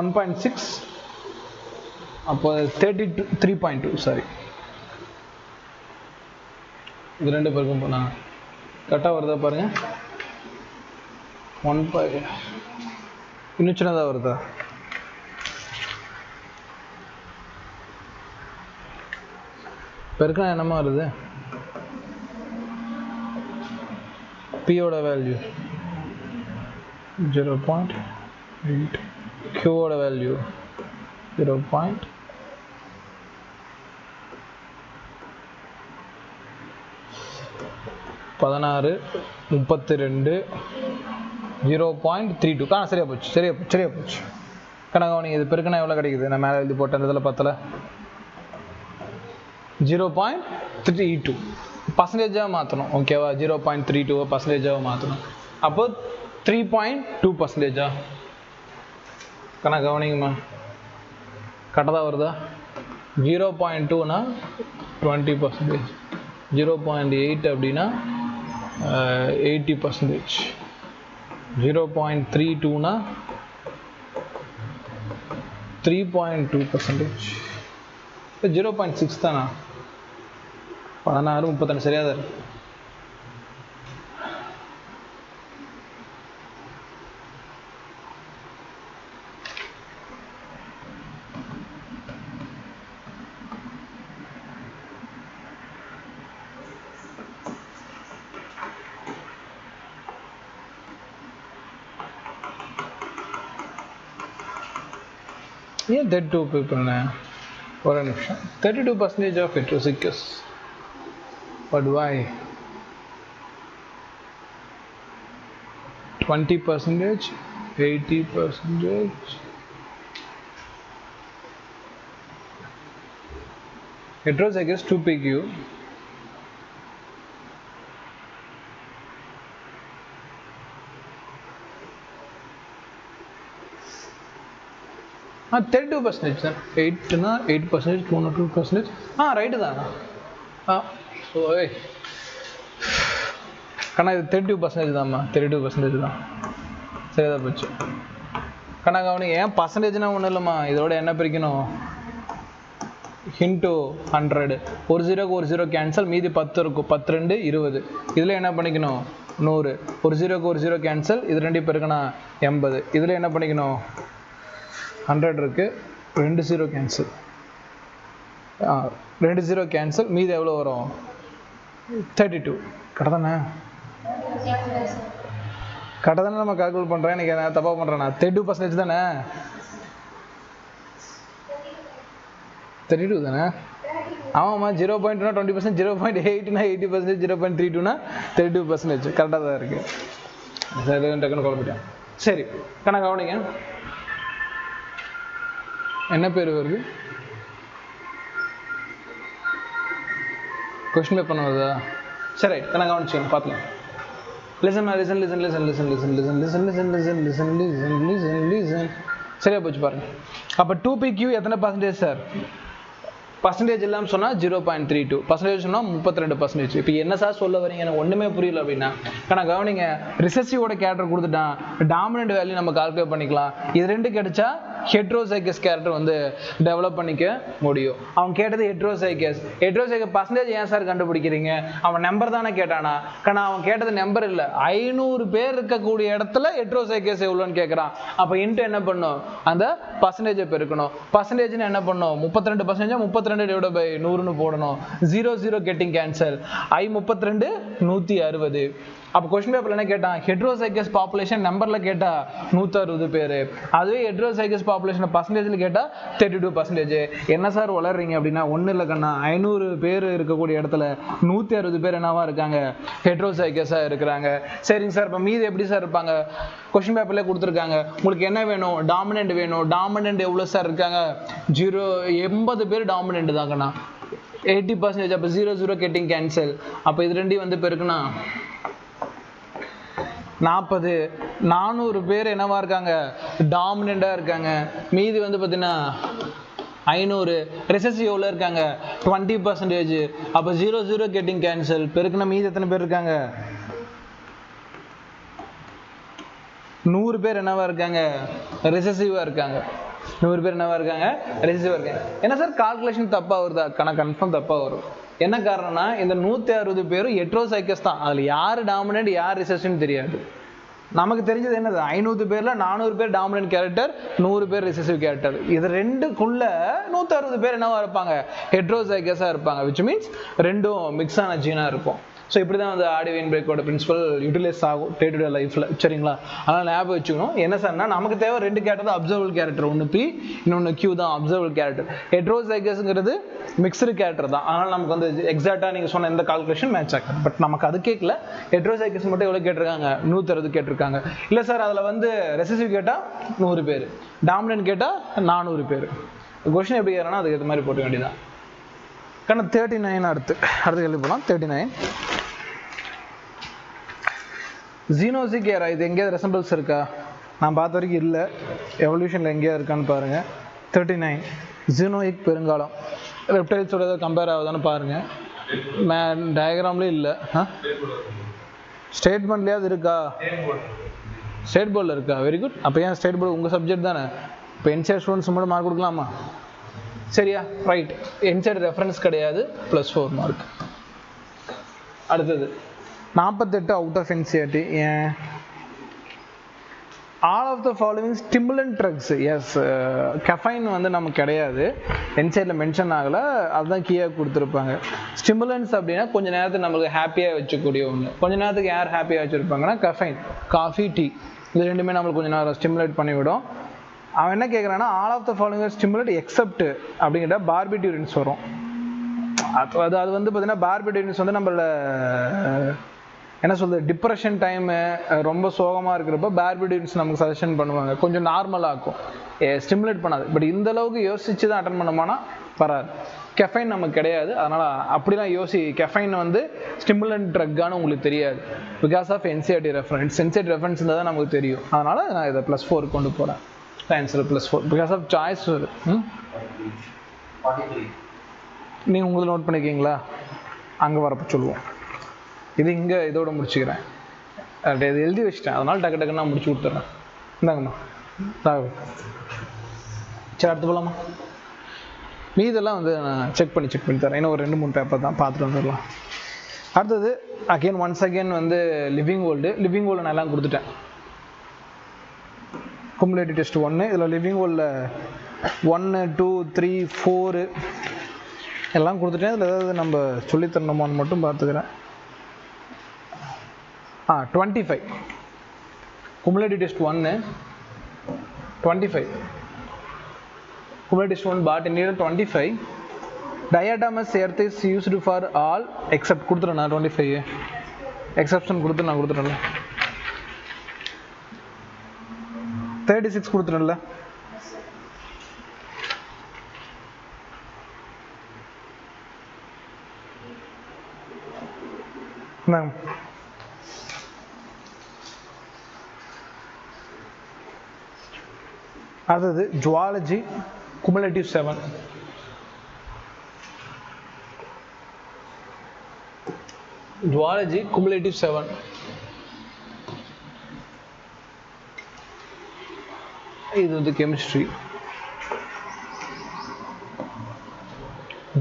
1.6 அப்போ 3.2 சாரி இது ரெண்டு பேருக்கும் போனா கரெக்டாக வருதா பாருங்க 1 இன்னும் சின்னதாக வருதா பெருக்கா என்னமா வருது P-ஓட வேல்யூ 0.8 Q-ஓட வேல்யூ 0. 16 32 0.32 சரியா போச்சு கணக்கு நீங்கள் இது பெருக்கனா எவ்வளோ கிடைக்குது நான் மேலே எழுதி போட்டேன் இதில் பத்தல 0.32 பர்சன்டேஜாக மாற்றணும் ஓகேவா 0.32 பர்சன்டேஜாக மாற்றணும் அப்போ 3.2% கணக்கு கவனிங்கம்மா கரெக்டாக தான் வருதா 0.2னா 20%, 0.8 அப்படின்னா 80%, 0.32னா 3.2%, 0.6 தானா 16 32 சரியாக தான் இருக்கு. ஏன் 32 people ஒரு நிமிஷம் 32% of heterozygous, but why 20%, 80%? Heterozygous 2pq हाँ 32% सर 8%, 2%. हाँ राइट था ना हाँ सो கண்ணா இது 32% தான்மா 32% தான் சரிதான் போச்சு கண்ணா கவனிங்க ஏன் பர்சன்டேஜ்னா ஒன்றும் இல்லைம்மா இதோட என்ன பிரிக்கணும் இன்ட்டு 100 ஒரு ஜீரோக்கு ஒரு ஜீரோ கேன்சல் மீதி 10 இருக்கும் 10 2 20 இதில் என்ன பண்ணிக்கணும் 100 ஒரு ஜீரோக்கு ஒரு ஜீரோ கேன்சல் இது ரெண்டு பேருக்குண்ணா 80 இதில் என்ன பண்ணிக்கணும் 100 இருக்கு 2 0 கேன்சல் 2 0 கேன்சல் மீதி எவ்வளோ வரும் 32 கரெக்டாக தானே கரெக்டாக தானே நம்ம கால்குலேட் பண்ணுறேன் எனக்கு நான் தப்பாக பண்ணுறேண்ணா 32% தானே 32 தானே ஆமாம்மா 0.2னா 20%, 0.8னா 80%, 0.32னா 32% கரெக்டாக தான் இருக்குது சரி டக்குன்னு குழப்பிட்டேன் சரி கணக்கு கவனிங்க என்ன பேர் வருது கொஸ்டின் பேப்பர் வருதா சரி கணக்கு கவனிச்சுக்கணும் பார்த்துக்கலாம் listen சரியா போச்சு பாருங்க அப்போ 2pq எத்தனை பர்சன்டேஜ் சார் பர்சன்டேஜ் இல்லாமல் சொன்னால் 0.32 பர்சன்டேஜ் சொன்னால் 32%. இப்போ என்ன சார் சொல்ல வரீங்க எனக்கு ஒன்றுமே புரியல அப்படின்னா ஆனால் கவனிங்க ரிசெசிவோட கேரக்டர் கொடுத்துட்டான் டாமினன்ட் வேல்யூ நம்ம கால்குலேட் பண்ணிக்கலாம் இது ரெண்டு கிடைச்சா ஹெட்ரோசைகஸ் கேரக்டர் வந்து டெவலப் பண்ணிக்க முடியும் அவன் கேட்டது ஹெட்ரோசைகஸ் பர்சன்டேஜ் ஏன் சார் கண்டுபிடிக்கிறீங்க அவன் நம்பர் தானே கேட்டானா ஆனால் அவன் கேட்டது நம்பர் இல்லை 500 பேர் இருக்கக்கூடிய இடத்துல ஹெட்ரோசைகஸ் எவ்வளோன்னு கேட்குறான் அப்போ இன்ட்டு என்ன பண்ணும் அந்த பர்சன்டேஜை பெருக்கணும் பர்சன்டேஜ்னு என்ன பண்ணும் 32% 32 divided by 100 போடணும் 0 கெட்டிங் கேன்சல் I 32 160 அப்போ கொஸ்டின் பேப்பர்ல என்ன கேட்டான் ஹெட்ரோசைகஸ் பாப்புலேஷன் நம்பர்ல கேட்டா 160 பேர் அதுவே ஹெட்ரோசைகஸ் பாப்புலேஷன் பர்சன்டேஜ்ல கேட்டா 32%. என்ன சார் வளர்றீங்க அப்படின்னா ஒன்றும் இல்லை கண்ணா 500 பேர் இருக்கக்கூடிய இடத்துல 160 பேர் என்னவா இருக்காங்க ஹெட்ரோசைகஸா இருக்கிறாங்க சரிங்க சார் இப்போ மீதி எப்படி சார் இருப்பாங்க கொஸ்டின் பேப்பர்ல கொடுத்துருக்காங்க உங்களுக்கு என்ன வேணும் டாமினன்ட் வேணும் டாமினன்ட் எவ்வளோ சார் இருக்காங்க 80 பேர் டாமினன்ட் தாங்கண்ணா 80% அப்போ 0 கெட்டிங் கேன்சல் அப்போ இது ரெண்டையும் வந்து பெருக்குண்ணா 40 400 பேர் என்னவா இருக்காங்க டாமினண்டா இருக்காங்க மீதி வந்து பார்த்தீங்கன்னா 500 ரெசசிவ்ல இருக்காங்க 20%. அப்போ 0 கெட்டிங் கேன்சல் பெருக்குனா மீதி எத்தனை பேர் இருக்காங்க 100 பேர் என்னவா இருக்காங்க ரெசசிவா இருக்காங்க 100 பேர் என்னவா இருக்காங்க, ரெசிசிவா இருக்காங்க. என்ன சார் கால்குலேஷன் தப்பா வருதா? கன்ஃபார்ம் தப்பா வரும். என்ன காரணம்னா இந்த 160 பேரும் ஹெட்ரோசைகஸ் தான். அதுல யாரு டாமினன்ட் யார் ரிசெசிவ்னு தெரியாது. நமக்கு தெரிஞ்சது என்னது, 500 பேர்ல 400 பேர் டாமினன்ட் கேரக்டர், 100 பேர் ரிசெசிவ் கேரக்டர். இது ரெண்டுக்குள்ள 160 பேர் என்னவா இருப்பாங்க, ஹெட்ரோசைகஸா இருப்பாங்க. விச் மீன்ஸ் ரெண்டும் மிக்ஸ் ஆன ஜீனா இருக்கும். ஸோ இப்படி தான் வந்து ஆடி வெயின்பெர்க்கோட பிரின்சிபல் யூட்டிலைஸ் ஆகும் டே டு டே லைஃப்பில். சரிங்களா? அதனால் ஞாபகம் வச்சுக்கணும். என்ன சார்னா நமக்கு தேவை 2 கேரக்டர் தான் அப்சர்வல் கேரக்டர். ஒன்று பி, இன்னொன்று கியூ தான் அப்சர்வல் கேரக்டர். ஹெட்ரோசைகஸ்ங்கிறது மிக்சடு கேரக்டர் தான். அதனால் நமக்கு வந்து எக்ஸாக்டாக நீங்கள் சொன்ன எந்த கால்குலேஷன் மேட்ச் ஆகும். பட் நமக்கு அது கேட்கல. ஹெட்ரோசைகஸ் மட்டும் எவ்வளோ கேட்டிருக்காங்க, 160 கேட்டிருக்காங்க. இல்லை சார் அதில் வந்து ரெசிசிவ் கேட்டால் 100 பேர், டாமினன்ட் கேட்டால் 400 பேர். கொஸ்டின் எப்படி கேட்குறாங்கன்னா அதுக்கு ஏற்ற மாதிரி போட்ட வேண்டியதான். கண்ணா 39 அடுத்து கேள்வி போகலாம். 39 ஜீனோசிக் ஏரா. இது எங்கேயாவது ரெசம்பிள்ஸ் இருக்கா? நான் பார்த்த வரைக்கும் இல்லை. எவல்யூஷனில் எங்கேயா இருக்கான்னு பாருங்கள். 39 ஜீனோயிக் பெருங்காலம் ரெப்டைல்ஸோட ஏதாவது கம்பேர் ஆகுதான்னு பாருங்கள். டயக்ராம்லேயும் இல்லை. ஸ்டேட்மெண்ட்லேயாவது இருக்கா? ஸ்டேட் போர்டில் இருக்கா? Very good. அப்போ ஏன் ஸ்டேட் போர்டு உங்கள் சப்ஜெக்ட் தானே. இப்போ என்சிஆர் ஸ்டூடெண்ட்ஸ் மட்டும் மார்க் கொடுக்கலாமா? சரியா, ரைட். என்சிஆர் ரெஃபரன்ஸ் கிடையாது, +4 மார்க். அடுத்தது 48 அவுட் ஆஃப் என்சிஆர்டி. ஏன்? All of the following stimulant drugs. Yes, caffeine வந்து நமக்கு கிடையாது, என்சைடில் மென்ஷன் ஆகலை, அதுதான் கீயாக கொடுத்துருப்பாங்க. ஸ்டிமுலன்ஸ் அப்படின்னா கொஞ்சம் நேரத்துக்கு நம்மளுக்கு ஹாப்பியாக வச்சுக்கூடிய ஒன்று. கொஞ்சம் நேரத்துக்கு யார் ஹாப்பியாக வச்சுருப்பாங்கன்னா கெஃபைன், காஃபி, டீ, இது ரெண்டுமே நம்மளுக்கு கொஞ்சம் நேரம் ஸ்டிமுலேட் பண்ணிவிடும். அவன் என்ன கேட்குறான்னா all of the following stimulate except அப்படிங்கிற பார்பிட்யூரின்ஸ் வரும். அது வந்து பார்த்தீங்கன்னா பார்பிட்யூரின்ஸ் வந்து நம்மளோட என்ன சொல்கிறது, டிப்ரெஷன் டைமு, ரொம்ப சோகமாக இருக்கிறப்ப பார்பிட்யூரின்ஸ் நமக்கு சஜஷன் பண்ணுவாங்க, கொஞ்சம் நார்மலாக இருக்கும், ஸ்டிமுலேட் பண்ணாது. பட் இந்த அளவுக்கு யோசிச்சு தான் அட்டன் பண்ணோம்னா வராது. கெஃபைன் நமக்கு கிடையாது, அதனால் அப்படிலாம் கெஃபைன் வந்து ஸ்டிமுலன்ட் ட்ரக்கானு உங்களுக்கு தெரியாது. Because of NCERT reference. NCERT reference இருந்தால் தான் நமக்கு தெரியும். அதனால் நான் இதை +4 கொண்டு போகிறேன். Answer +4 because of choice. நீங்கள் உங்களுக்கு நோட் பண்ணிக்கிங்களா? அங்கே வரப்போ சொல்லுவோம். இது இங்கே இதோட முடிச்சுக்கிறேன். இது எழுதி வச்சிட்டேன், அதனால் டக்கு நான் முடிச்சு கொடுத்துட்றேன். இந்தாங்கம்மா. சரி, அடுத்து போகலாமா? மீதெல்லாம் வந்து நான் செக் பண்ணி தரேன். இன்னும் ஒரு 2-3 பேப்பர் தான், பார்த்துட்டு வந்துடலாம். அடுத்தது ஒன்ஸ் அகெயின் வந்து லிவிங் வேர்ல்டு நான் எல்லாம் கொடுத்துட்டேன். குமுலேட்டிவ் டெஸ்ட் 1, இதில் லிவிங் வேர்ல்டில் 1, 2, 3, 4 எல்லாம் கொடுத்துட்டேன். இதில் ஏதாவது நம்ம சொல்லித்தரணுமான்னு மட்டும் பார்த்துக்கிறேன். 25 cumulative test 1, 25 cumulative test 1 பாட்டனியில் 25 diatomous earth is used for all except கொடுத்துறேன். 25 எக்ஸப்ஷன் நான் கொடுத்துறேன்ல. 36 கொடுத்துறேன்ல. அடுத்தது ஜுவாலஜி குமுலேட்டிவ் 7. Zoology cumulative 7. இது வந்து கெமிஸ்ட்ரி.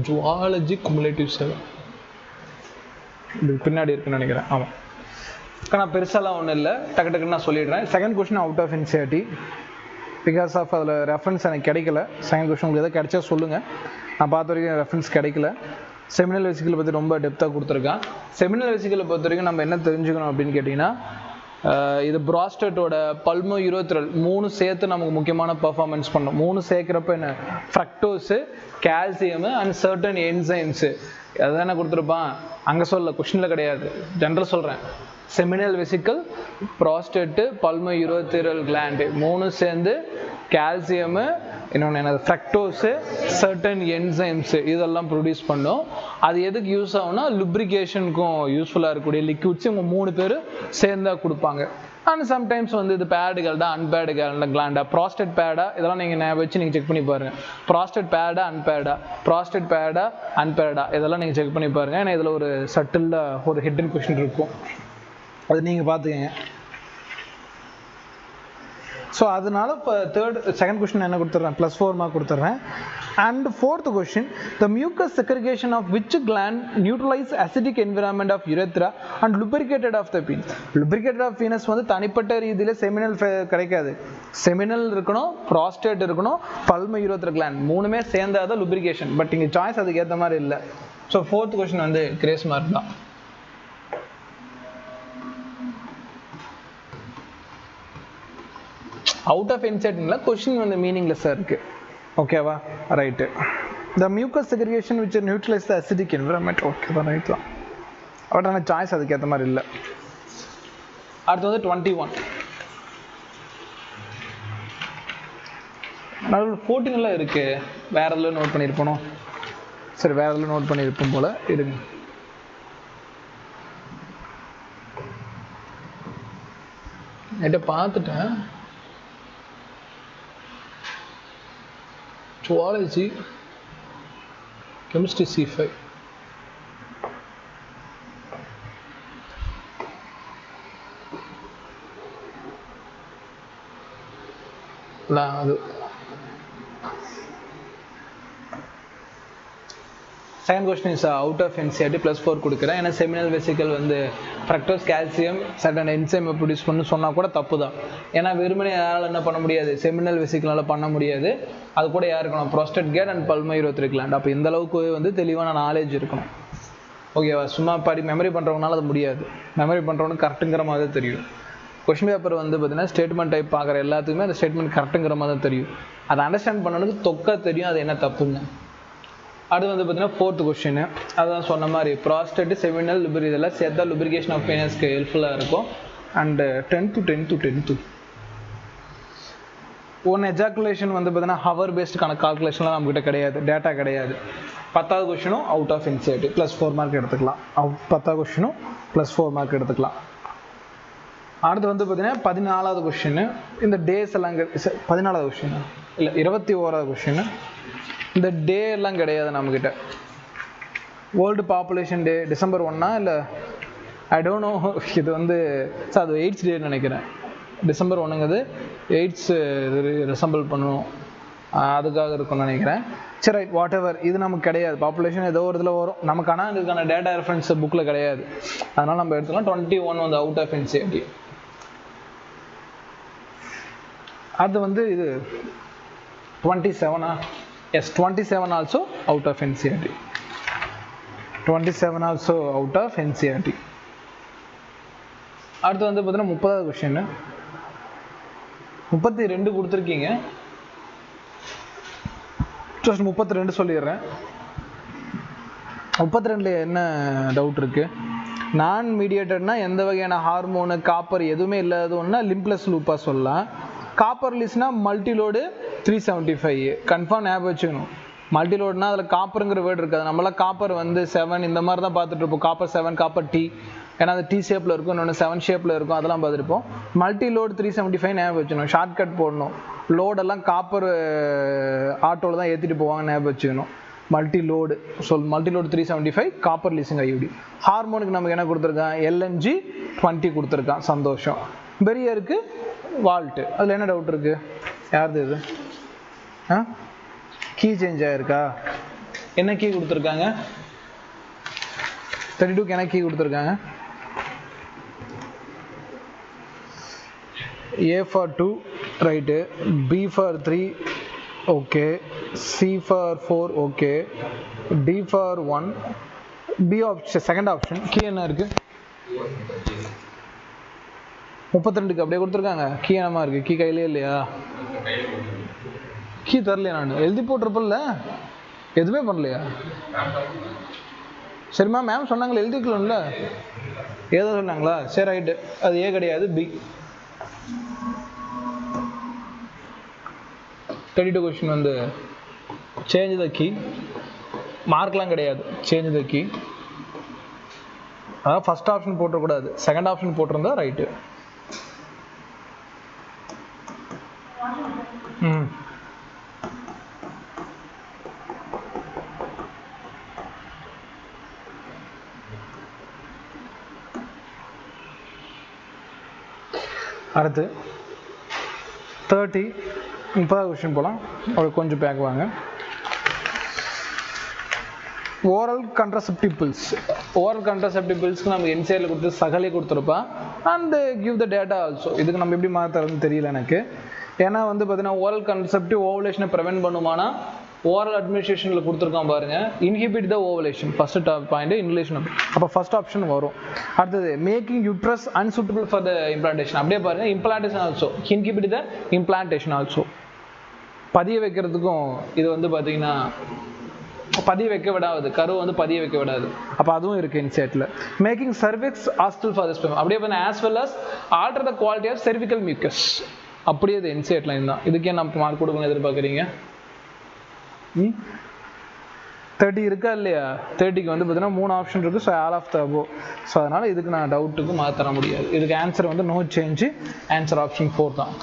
ஜுவாலஜி குமுலேட்டிவ் 7 இது பின்னாடி இருக்குன்னு நினைக்கிறேன். ஆமாம், ஆனால் பெருசாலாம் ஒன்றும் இல்லை, டக்குன்னு நான் சொல்லிடுறேன். Second question out of NCERT because of அதில் ரெஃபரன்ஸ் எனக்கு கிடைக்கல. செகண்ட் கொஸ்டின் உங்களுக்கு எதாவது கிடைச்சா சொல்லுங்கள். நான் பார்த்த வரைக்கும் ரெஃபரன்ஸ் கிடைக்கல. செமினல் வெசிக்கிளை பற்றி ரொம்ப டெப்த்தாக கொடுத்துருக்கேன். செமினல் வெசிக்கிளை பொறுத்த வரைக்கும் நம்ம என்ன தெரிஞ்சுக்கணும் அப்படின்னு கேட்டிங்கன்னா, இது ப்ராஸ்டேட்டோட பல்மோ யூரோத்ரல் 3 சேர்த்து நமக்கு முக்கியமான பர்ஃபார்மன்ஸ் பண்ணணும். 3 சேர்க்குறப்ப என்ன, fructose, calcium and certain enzymes, அதுதானே கொடுத்துருப்பான். அங்கே சொல்ல கொஸ்டினில் கிடையாது, ஜென்ரல் சொல்கிறேன். செமினல் வெசிக்கல், ப்ராஸ்டேட்டு, பல்மோ யூரோத்ரல் கிளாண்டு 3 சேர்ந்து கால்சியமு, இன்னொன்று என்னது ஃப்ரக்டோஸு, சர்டன் என்சைம்ஸு இதெல்லாம் ப்ரொடியூஸ் பண்ணும். அது எதுக்கு யூஸ் ஆகும்னா லுப்ரிகேஷனுக்கும் யூஸ்ஃபுல்லாக இருக்கக்கூடிய லிக்விட்ஸ் இவங்க 3 பேர் சேர்ந்தா கொடுப்பாங்க. அண்ட் சம்டைம்ஸ் வந்து இது பேடு கேல்டா அன்பேடு கிளாண்டா, ப்ராஸ்டேட் பேடா, இதெல்லாம் நீங்கள் வச்சு நீங்கள் செக் பண்ணி பாருங்கள். ப்ராஸ்டேட் பேடா அன்பேடா, ப்ராஸ்டேட் பேடா அன்பேடா, இதெல்லாம் நீங்கள் செக் பண்ணி பாருங்கள். ஏன்னா இதில் ஒரு சட்டிலாக ஒரு ஹிடன் கொஸ்டின் இருக்கும், அது நீங்கள் பார்த்துக்கங்க. ஸோ அதனால இப்போ செகண்ட் கொஸ்டின் என்ன கொடுத்துட்றேன், +4 மார்க் கொடுத்துட்றேன். And fourth question, the mucus secretion of which gland neutralise acidic environment of urethra and lubricated of the penis. Lubricated of penis வந்து தனிப்பட்ட ரீதியில் செமினல் கிடைக்காது. செமினல் இருக்கணும், ப்ராஸ்டேட் இருக்கணும், பல்ம யுரெத்ரா கிளாண்ட் மூணுமே சேர்ந்தாதான் லுப்ரிகேஷன். பட் இங்கே சாய்ஸ் அதுக்கு ஏற்ற மாதிரி இல்லை. ஸோ ஃபோர்த் கொஸ்டின் வந்து கிரேஸ் மார்க் தான். அவுட் ஆஃப் என்செட்ல கொஸ்டின் வந்து மீனிங்லெஸ்ஸாக இருக்கு. ஓகேவா, right. The mucus secretion which neutralize the acidic environment. ஓகேவா, ரைட் தான். பட் ஆனால் சாய்ஸ் அதுக்கு ஏற்ற மாதிரி இல்லை. அடுத்து வந்து 21. நடுவில் 14 எல்லாம் இருக்கு. வேற எதுல நோட் பண்ணியிருப்போம். சரி, வேற எதுல நோட் பண்ணியிருப்போம் போல. இருங்க, என்கிட்ட பார்த்துட்டேன். Zoology, chemistry C5. அது second question is out of NCERT +4 கொடுக்குறேன். ஏன்னா செமினல் வெசிக்கல் வந்து ஃப்ரக்டோஸ் கால்சியம் சர்டன் என்சைமை ப்ரொடியூஸ் பண்ணு சொன்னால் கூட தப்பு தான். ஏன்னா வெறுமனே யாரால் என்ன பண்ண முடியாது, செமினல் வெசிக்கலால் பண்ண முடியாது. அது கூட யார் இருக்கணும், ப்ரோஸ்டேட் கிளாண்ட் அண்ட் பல்ம யுரெத்ரா கிளாண்ட். அப்போ இந்த அளவுக்கு வந்து தெளிவான நாலேஜ் இருக்கணும். ஓகேவா, சும்மா மெமரி பண்ணுறவங்கனால அது முடியாது. மெமரி பண்ணுறவனுக்கு கரெக்டுங்கிற மாதிரி தான் தெரியும். கொஸ்டின் பேப்பர் வந்து பார்த்தீங்கன்னா ஸ்டேட்மெண்ட் டைப் பார்க்குற எல்லாத்துக்குமே அந்த ஸ்டேட்மெண்ட் கரெக்டுங்கிற மாதிரி தான் தெரியும். அதை அண்டர்ஸ்டாண்ட் பண்ணணுக்கு தொக்கா தெரியும் அது என்ன தப்புங்க. அடுத்து வந்து பார்த்தீங்கன்னா ஃபோர்த் கொஸ்டின், அதான் சொன்ன மாதிரி ப்ராஸ்டேட், செமினல், லுப்ரி இதெல்லாம் சேர்த்தா லுப்ரிகேஷன் ஆஃப் பீனஸ்க்கு ஹெல்ப்ஃபுல்லாக இருக்கும். அண்டு 10 ஒன் எஜாக்குலேஷன் வந்து பார்த்தீங்கன்னா ஹவர் பேஸ்டுக்கான கால்குலேஷன்லாம் நம்மகிட்ட கிடையாது, டேட்டா கிடையாது. 10வது கொஸ்டினும் அவுட் ஆஃப் என்சிஆர்டி +4 மார்க் எடுத்துக்கலாம். 10வது கொஸ்டினும் +4 மார்க் எடுத்துக்கலாம். அடுத்து வந்து பார்த்தீங்கன்னா 14வது கொஸ்டின், இந்த டேஸ் எல்லாம் 14வது கொஸ்டின் இல்லை 21வது கொஸ்டின், இந்த டே எல்லாம் கிடையாது நம்மக்கிட்ட. வேர்ல்டு பாப்புலேஷன் டே December 1 இல்லை ஐ டோன்ட் நோ. இது வந்து சார் அது எய்ட்ஸ் டேன்னு நினைக்கிறேன். December 1ங்கிறது எய்ட்ஸ் ரிசம்பிள் பண்ணணும், அதுக்காக இருக்கும்னு நினைக்கிறேன். சரி, ரைட், வாட் எவர். இது நமக்கு கிடையாது. பாப்புலேஷன் ஏதோ ஒரு இதில் வரும் நமக்கு, ஆனால் இதுக்கான டேட்டா ரெஃபரன்ஸ் புக்கில் கிடையாது. அதனால் நம்ம எடுத்துக்கலாம். 21 வந்து அவுட் ஆஃப் என்சிஆர்டி. அது வந்து இது 27 Yes, 27 also out of NCERT. 27 also out of NCERT. அடுத்து வந்து பார்த்தீங்கன்னா 30வது கொஸ்டின், 32 கொடுத்துருக்கீங்க. ஜஸ்ட் 32 சொல்லிடுறேன். 32ல என்ன டவுட் இருக்கு? நான் மீடியேட்டட்னா எந்த வகையான ஹார்மோனு, காப்பர் எதுவுமே இல்லாத ஒன்றா லிம்ப்லெஸ் லூப்பாக சொல்லலாம். காப்பர் லிஸ்னா மல்டிலோடு 375 கன்ஃபார்ம் ஞாபகம் வச்சுக்கணும். மல்டிலோடுனா அதில் காப்பருங்கிற வேர்டு இருக்காது. நம்மளாம் காப்பர் வந்து 7 இந்த மாதிரி தான் பார்த்துட்டு இருப்போம். காப்பர் 7, காப்பர் T, ஏன்னா அது T ஷேப்பில் இருக்கும், இன்னொன்று 7 ஷேப்பில் இருக்கும், அதெல்லாம் பார்த்துருப்போம். மல்டிலோடு 375 ஞாபகம் வச்சுக்கணும். ஷார்ட்கட் போடணும். லோடெல்லாம் காப்பர் ஆட்டோவில் தான் ஏற்றிட்டு போவாங்க, ஞாபகம் வச்சுக்கணும். மல்டிலோடு மல்டிலோடு 375 காப்பர் லீசிங் ஐயூடி. ஹார்மோனுக்கு நமக்கு என்ன கொடுத்துருக்கான், LNG 20 கொடுத்துருக்கான். சந்தோஷம். பெரியருக்கு வால்ட்டு, அதில் என்ன டவுட் இருக்குது? யாருது இது? கீ சேஞ்ச் ஆகிருக்கா? என்ன கீ கொடுத்துருக்காங்க? 32க்கு என்ன கீ கொடுத்துருக்காங்க? A for 2, right. B for 3, okay. C for 4, okay. D for 1. B option, second option. Key என்ன இருக்குது? 32க்கு அப்படியே கொடுத்துருக்காங்க. கீ என்னமா இருக்குது? கீ கையிலே இல்லையா? கீ தரலையா? நான் எழுதி போட்டிருப்பேன்ல, எதுவுமே பண்ணலையா? சரிம்மா, மேம் சொன்னாங்களே எழுதிக்கலாம்ல, ஏதோ சொன்னாங்களா? சரி, ரைட்டு. அது ஏ கிடையாது, பி. 32 கொஸ்டின் வந்து சேஞ்ச் த கீ. மார்க்லாம் கிடையாது, சேஞ்ச் த கீ. அதாவது ஃபர்ஸ்ட் ஆப்ஷன் போட்டக்கூடாது, செகண்ட் ஆப்ஷன் போட்டிருந்தா ரைட்டு. அடுத்து 30 30வது கொஸ்டின் போகலாம். அவருக்கு கொஞ்சம் பேக் வாங்க. Oral contraceptive pills. Oral contraceptive பில்ஸ்க்கு நம்ம என்சைடில் கொடுத்து சகலே கொடுத்துருப்பான். And give the data also. இதுக்கு நம்ம எப்படி மாற்றுறதுன்னு தெரியல எனக்கு. ஏன்னா வந்து பார்த்தீங்கன்னா ஓரல் கண்ட்ரசெப்டிவ் ஓவலேஷனை ப்ரிவென்ட் பண்ணுமானா ஓரல் அட்மினிஸ்ட்ரேஷனில் கொடுத்துருக்கான் பாருங்க. Inhibit the ovulation first point inhalation. அப்போ ஃபர்ஸ்ட் ஆப்ஷன் வரும். அடுத்தது making uterus unsuitable for the implantation. அப்படியே பாருங்க implantation also inhibit the implantation also. பதிய வைக்கிறதுக்கும் இது வந்து பார்த்தீங்கன்னா பதிய வைக்க விடாது, கரு வந்து பதிய வைக்க விடாது. அப்போ அதுவும் இருக்கு இன்சைட்ல. Making cervix hostile for the sperm. அப்படியே பண்ண as well as alter the quality of cervical mucus. அப்படியே இது இன்சைட் லைன் தான். இதுக்கே நம்ம மார்க் கொடுக்கணும் எதிர்பார்க்குறீங்க. 30 இருக்கா இல்லையா? 30க்கு வந்து பார்த்தீங்கன்னா 3 ஆப்ஷன் இருக்கு. So all of the above. So அதனால இதுக்கு நான் டவுட்டுக்கு மாற்ற முடியாது. இதுக்கு ஆன்சர் வந்து நோ சேஞ்சு. ஆன்சர் ஆப்ஷன் 4 தான்.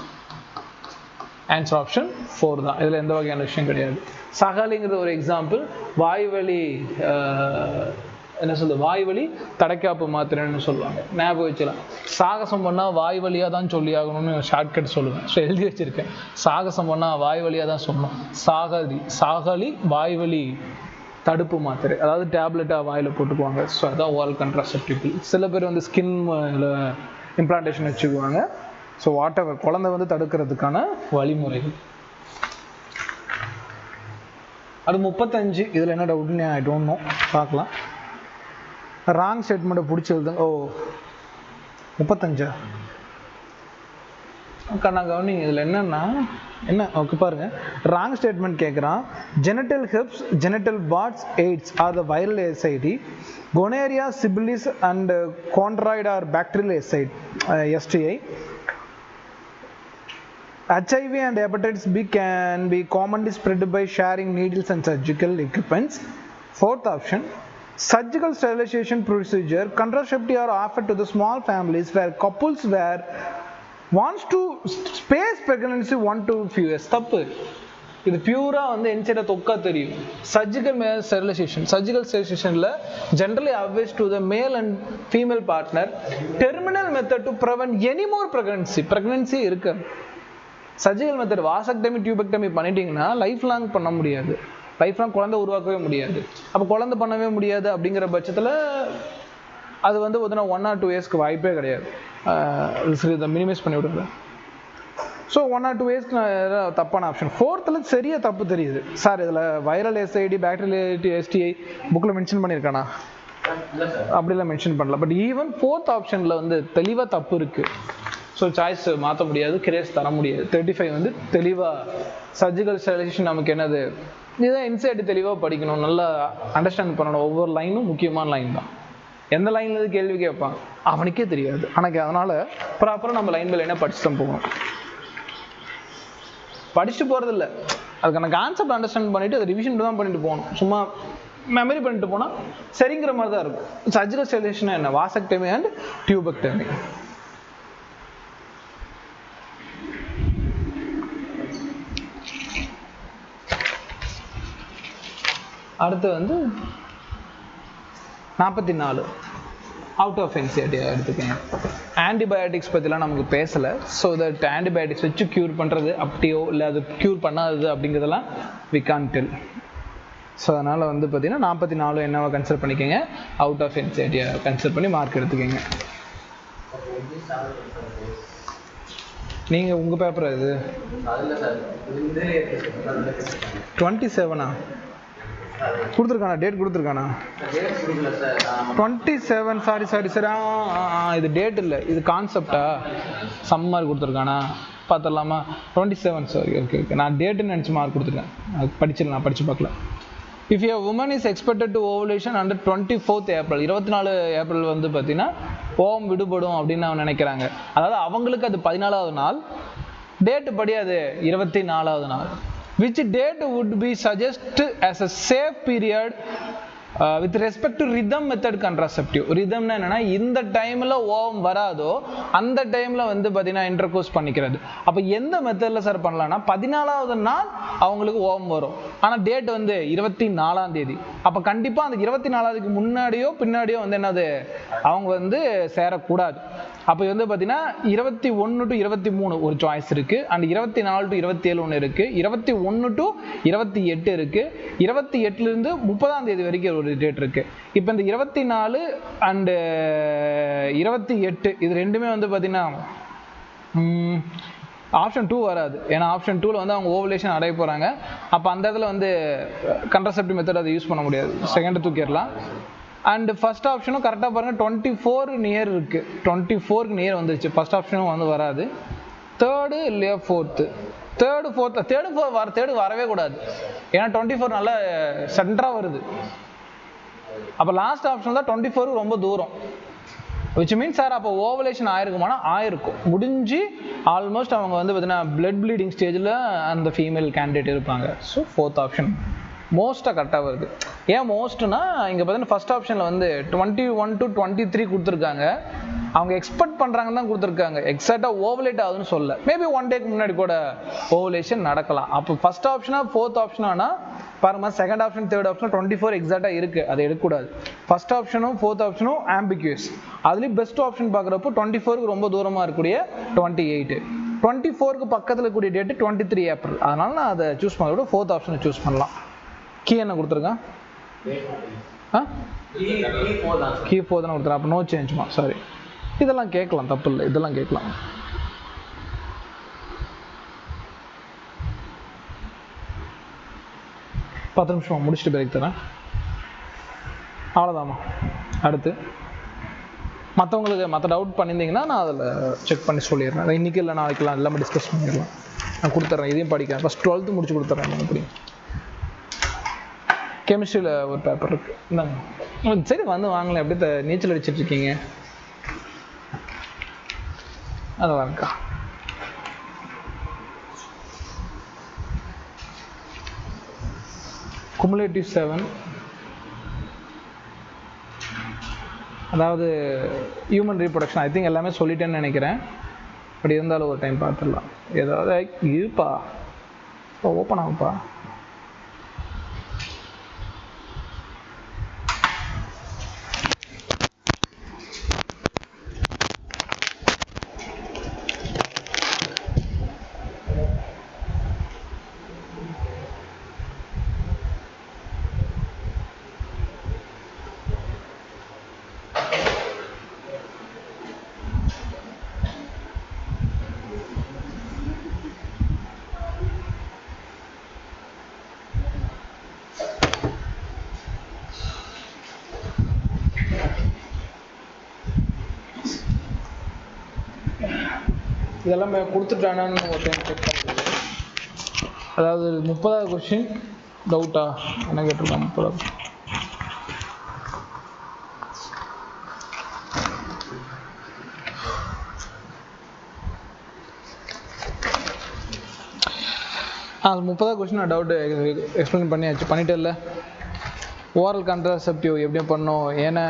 ஆன்சர் ஆப்ஷன் 4 தான். இதில் எந்த வகையான விஷயம் கிடையாது. சகலிங்கிறது ஒரு எக்ஸாம்பிள். வாய்வழி என்ன சொல்லுது, வாய்வழி தடைக்காப்பு மாத்திரைன்னு சொல்லுவாங்க. ஞாபகம் வச்சுக்கலாம். சாகசம் பண்ணால் வாய் வழியாக தான் சொல்லி ஆகணும்னு ஷார்ட்கட் சொல்லுவேன். ஸோ எழுதி வச்சிருக்கேன். சாகசம் பண்ணால் வாய் வழியாக தான் சொல்லணும். சாகலி வாய்வழி தடுப்பு மாத்திரை, அதாவது டேப்லெட்டாக வாயில் போட்டுக்குவாங்க. ஸோ அதான் ஓரல் கண்ட்ராசெப்டிவ். சில பேர் வந்து ஸ்கின் இம்ப்ளான்டேஷன் வச்சுக்குவாங்க. ஸோ வாட் எவர் குழந்தை வந்து தடுக்கிறதுக்கான வழிமுறைகள். அது 35. இதில் என்ன டவுட்னு ஐ டோன்ட் நோ, பார்க்கலாம். ராங் ஸ்டேட்மெண்ட்டை பிடிச்சி எழுதுங்க. 35 கண்ணா கவனிங்க. இதில் என்னன்னா என்ன ஓகே பாருங்க. ராங் ஸ்டேட்மெண்ட் கேட்குறான். Genital herpes, genital warts, AIDS are the viral STI. Gonorrhoea, syphilis and chancroid are bacterial STI. HIV and hepatitis B can be commonly spread by sharing needles and surgical equipments. Fourth option, surgical sterilization procedure. Contraceptives are offered to the small families where couples wants to space pregnancy 1 to few years. தப்பு. இது பியூரா வந்து என்சைட தொக்கா தெரியும். Surgical ஸ்டெரிலைசேஷன்ல generally advise to the male and female partner terminal method to prevent any more pregnancy இருக்கு. Surgical method vasectomy tubectomy பண்ணிட்டீங்கன்னா life long பண்ண முடியாது. லைஃப் லாங் குழந்தை உருவாக்கவே முடியாது. அப்போ குழந்தை பண்ணவே முடியாது அப்படிங்கிற பட்சத்தில் அது வந்து 1 or 2 இயர்ஸ்க்கு வாய்ப்பே கிடையாது. இதை மினிமைஸ் பண்ணி விடுங்க. ஸோ 1 or 2 இயர்ஸ்க்கு நான் தப்பான ஆப்ஷன். 4th சரியா தப்பு தெரியுது சார். இதில் வைரல் SID பாக்டீரியல் STI புக்கில் மென்ஷன் பண்ணியிருக்கானா? அப்படிலாம் மென்ஷன் பண்ணல. பட் ஈவன் 4th ஆப்ஷனில் வந்து தெளிவாக தப்பு இருக்குது. ஸோ சாய்ஸ் மாற்ற முடியாது, கிரேஸ் தர முடியாது. 35 வந்து தெளிவாக சர்ஜிக்கல் ஸ்டெரிலைசேஷன் நமக்கு என்னது, இதுதான் இன்சைட் தெளிவாக படிக்கணும், நல்லா அண்டர்ஸ்டாண்ட் பண்ணணும். ஒவ்வொரு லைனும் முக்கியமான லைன் தான். எந்த லைன்லேருந்து கேள்வி கேட்பான் அவனுக்கே தெரியாது. ஆனால் அதனால் ப்ராப்பராக நம்ம லைன் பை லைனாக படிச்சு தான் போகணும். படிச்சுட்டு போகிறது இல்லை, அதுக்கான கான்செப்ட் அண்டர்ஸ்டாண்ட் பண்ணிவிட்டு அதை ரிவிஷன் தான் பண்ணிட்டு போகணும். சும்மா மெமரி பண்ணிட்டு போனால் சரிங்கிற மாதிரி தான் இருக்கும். சர்ஜிக்கல் ஸ்டெரிலைசேஷன் என்ன, வாசக்டமி அண்ட் டியூபெக்டமி. அடுத்து வந்து 44 அவுட் ஆஃப் என்சிஆர்டி எடுத்துக்கங்க. ஆன்டிபயோட்டிக்ஸ் பற்றிலாம் நமக்கு பேசலை. ஸோ தட் ஆன்டிபயோட்டிக்ஸ் வச்சு க்யூர் பண்ணுறது அப்படியோ இல்லை அது க்யூர் பண்ணாதது அப்படிங்கிறதெல்லாம் வி கான் டெல். ஸோ அதனால் வந்து பார்த்தீங்கன்னா 44 என்னவா கன்சிடர் பண்ணிக்கோங்க, அவுட் ஆஃப் என்சிஆர்டியை கன்சிடர் பண்ணி மார்க் எடுத்துக்கோங்க. நீங்கள் உங்கள் பேப்பர் இது 27 கொடுத்துருக்கானா? டேட் கொடுத்துருக்கானா? 27. சாரி இது டேட் இல்லை, இது கான்செப்டா? சம்மர் கொடுத்துருக்கானா? பார்த்துடலாமா? 27. Sorry, okay. நான் டேட்டுன்னு நினச்சி மார்க் கொடுத்துருக்கேன். அது படிச்சிடலாம், படித்து பார்க்கல. If a woman is expected to ovulation under 24th April, 24 April வந்து பார்த்தீங்கன்னா ஓவம் விடுபடும் அப்படின்னு அவன் நினைக்கிறாங்க. அதாவது அவங்களுக்கு அது 14வது நாள், டேட்டு படி அது 24வது நாள். Which date would be suggested as a safe period with respect to rhythm method contraceptive? rhythmனா என்னன்னா இந்த டைம்ல ஓவம் வராதோ அந்த டைம்ல வந்து பார்த்தீங்கன்னா இன்டர்கோர்ஸ் பண்ணிக்கிறது. அப்போ எந்த மெத்தடில் சார் பண்ணலாம்னா 14வது நாள் அவங்களுக்கு ஓவம் வரும். ஆனால் டேட் வந்து 24ஆம் தேதி. அப்போ கண்டிப்பாக அந்த 24ஆவதுக்கு முன்னாடியோ பின்னாடியோ வந்து என்னது அவங்க வந்து சேரக்கூடாது. அப்போ வந்து பார்த்தீங்கன்னா 21 to 23 ஒரு சாய்ஸ் இருக்குது, அண்ட் 24 to 27 ஒன்று இருக்குது, 21 to 28 இருக்குது, 28லேருந்து 30ஆம் தேதி வரைக்கும் ஒரு டேட் இருக்குது. இப்போ இந்த 24 அண்டு 28 இது ரெண்டுமே வந்து பார்த்தீங்கன்னா ஆப்ஷன் 2 வராது. ஏன்னா ஆப்ஷன் 2ல் வந்து அவங்க ஓவலேஷன் அடைய போகிறாங்க. அப்போ அந்த இடத்துல வந்து கண்ட்ரசெப்டிவ் மெத்தட் அதை யூஸ் பண்ண முடியாது, செகண்ட் தூக்கிடலாம். அண்ட் ஃபர்ஸ்ட் ஆப்ஷனும் கரெக்டாக பாருங்கள் 24 நியர் இருக்குது, 24க்கு நியர் வந்துருச்சு. ஃபர்ஸ்ட் ஆப்ஷனும் வந்து வராது. தேர்டு இல்லையா ஃபோர்த்து, தேர்டு வரவே கூடாது. ஏன்னா 24 நல்லா சென்டராக வருது. அப்போ லாஸ்ட் ஆப்ஷன் தான் 24 ரொம்ப தூரம். விச் மீன்ஸ் சார் அப்போ ஓவலேஷன் ஆயிருக்குமானா ஆயிருக்கும், முடிஞ்சு ஆல்மோஸ்ட் அவங்க வந்து பார்த்தீங்கன்னா பிளட் ப்ளீடிங் ஸ்டேஜில் அந்த ஃபீமேல் கேண்டிடேட் இருப்பாங்க. ஸோ ஃபோர்த் ஆப்ஷன் மோஸ்ட்டாக கரெக்டாக வருது. ஏன் மோஸ்ட்னா இங்கே பார்த்தீங்கன்னா ஃபர்ஸ்ட் ஆப்ஷனில் வந்து 21 to 23 கொடுத்துருக்காங்க. அவங்க எக்ஸ்பெக்ட் பண்ணுறாங்கன்னு தான் கொடுத்துருக்காங்க, எக்ஸாக்டாக ஓவலேட் ஆகுதுன்னு சொல்ல. மேபி 1 டேக்கு முன்னாடி கூட ஓவலேஷன் நடக்கலாம். அப்போ ஃபர்ஸ்ட் ஆப்ஷனா ஃபோர்த் ஆப்ஷனானா பாருங்க, செகண்ட் ஆப்ஷன் தேர்ட் ஆப்ஷன் 24 எக்ஸாக்டாக இருக்குது, அதை எடுக்கக்கூடாது. ஃபர்ஸ்ட் ஆப்ஷனும் ஃபோர்த் ஆப்ஷனும் ஆம்பிக்யூஸ். அதுலேயும் பெஸ்ட் ஆப்ஷன் பார்க்குறப்போ 24க்கு ரொம்ப தூரமாக இருக்கக்கூடிய 28, 24க்கு பக்கத்தில் இருக்கக்கூடிய டேட்டு 23 ஏப்ரல். அதனால நான் அதை சூஸ் பண்ண ஃபோர்த் ஆப்ஷனை சூஸ் பண்ணலாம். கீ என்ன கொடுத்துருக்கேன்? கீ 4 தானே கொடுத்துருக்கேன். அப்போ நோ சேஞ்ச்மா, சாரி. இதெல்லாம் கேட்கலாம், தப்பு இல்லை, இதெல்லாம் கேட்கலாம். பத்து நிமிஷம் முடிச்சுட்டு பிரேக் தரேன். அவ்வளோதாம்மா. அடுத்து மற்றவங்களுக்கு மற்ற டவுட் பண்ணியிருந்தீங்கன்னா நான் அதில் செக் பண்ணி சொல்லிடுறேன். இன்றைக்கி இல்லை நாளைக்கெல்லாம் எல்லாமே டிஸ்கஸ் பண்ணிடலாம். நான் கொடுத்துட்றேன், இதையும் படிக்கிறேன். ஃபஸ்ட் 12th முடிச்சு கொடுத்துட்றேன். அப்படி கெமிஸ்ட்ரியில் ஒரு பேப்பர் இருக்குது, இந்தாங்க. சரி வந்து வாங்கலை, அப்படியே நீச்சல் அடிச்சிட்ருக்கீங்க. அது வாங்கக்கா. குமுலேட்டிவ் 7, அதாவது ஹியூமன் ரீப்ரொடக்ஷன். ஐ திங்க் எல்லாமே சொல்லிட்டேன்னு நினைக்கிறேன். பட் இருந்தாலும் ஒரு டைம் பார்த்துடலாம். ஏதாவது இருப்பா, ஓப்பன் ஆகுப்பா. இதெல்லாம் கொடுத்துட்டானான்னு ஒரு டைம் செக் பண்ணுறது. அதாவது 30வது கொஸ்டின் டவுட்டா என்ன கேட்டிருக்காங்க? 30வது அது 30வது கொஸ்டின் நான் டவுட்டு எக்ஸ்பிளைன் பண்ணிட்டே இல்லை. ஓரல் கான்ட்ராசெப்டிவ் எப்படி பண்ணோம், என்ன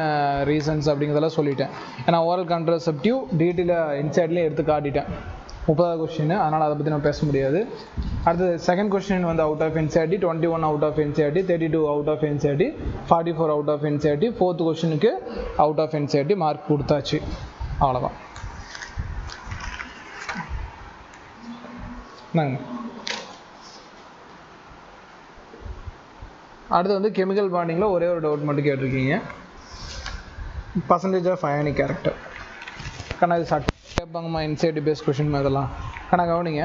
ரீசன்ஸ் அப்படிங்கிறதெல்லாம் சொல்லிட்டேன். ஏன்னா ஓரல் கான்ட்ராசெப்டிவ் டீட்டெயிலாக இன்சைட்லேயே எடுத்து காட்டிட்டேன் 30வது கொஸ்டின், அதனால் அதை பற்றி நம்ம பேச முடியாது. அடுத்தது செகண்ட் கொஸ்டின் வந்து out of NCERT, 21 out of NCERT, 32 out of NCERT, 44 out of NCERT. Fourth கொஸ்டினுக்கு அவுட் ஆஃப் என்சிஆர்டி மார்க் கொடுத்தாச்சு. அவ்வளோதான். நாங்கள் அடுத்து வந்து கெமிக்கல் பாண்டிங்கில் ஒரே ஒரு டவுட் மட்டும் கேட்டிருக்கீங்க, பர்சன்டேஜ் ஆஃப் அயானிக் கேரக்டர். கண்ணா இது சட் கேட்பாங்கம்மா, இன்சைடி பேஸ் கொஷின் அதெல்லாம் கண்ணா கவனிங்க.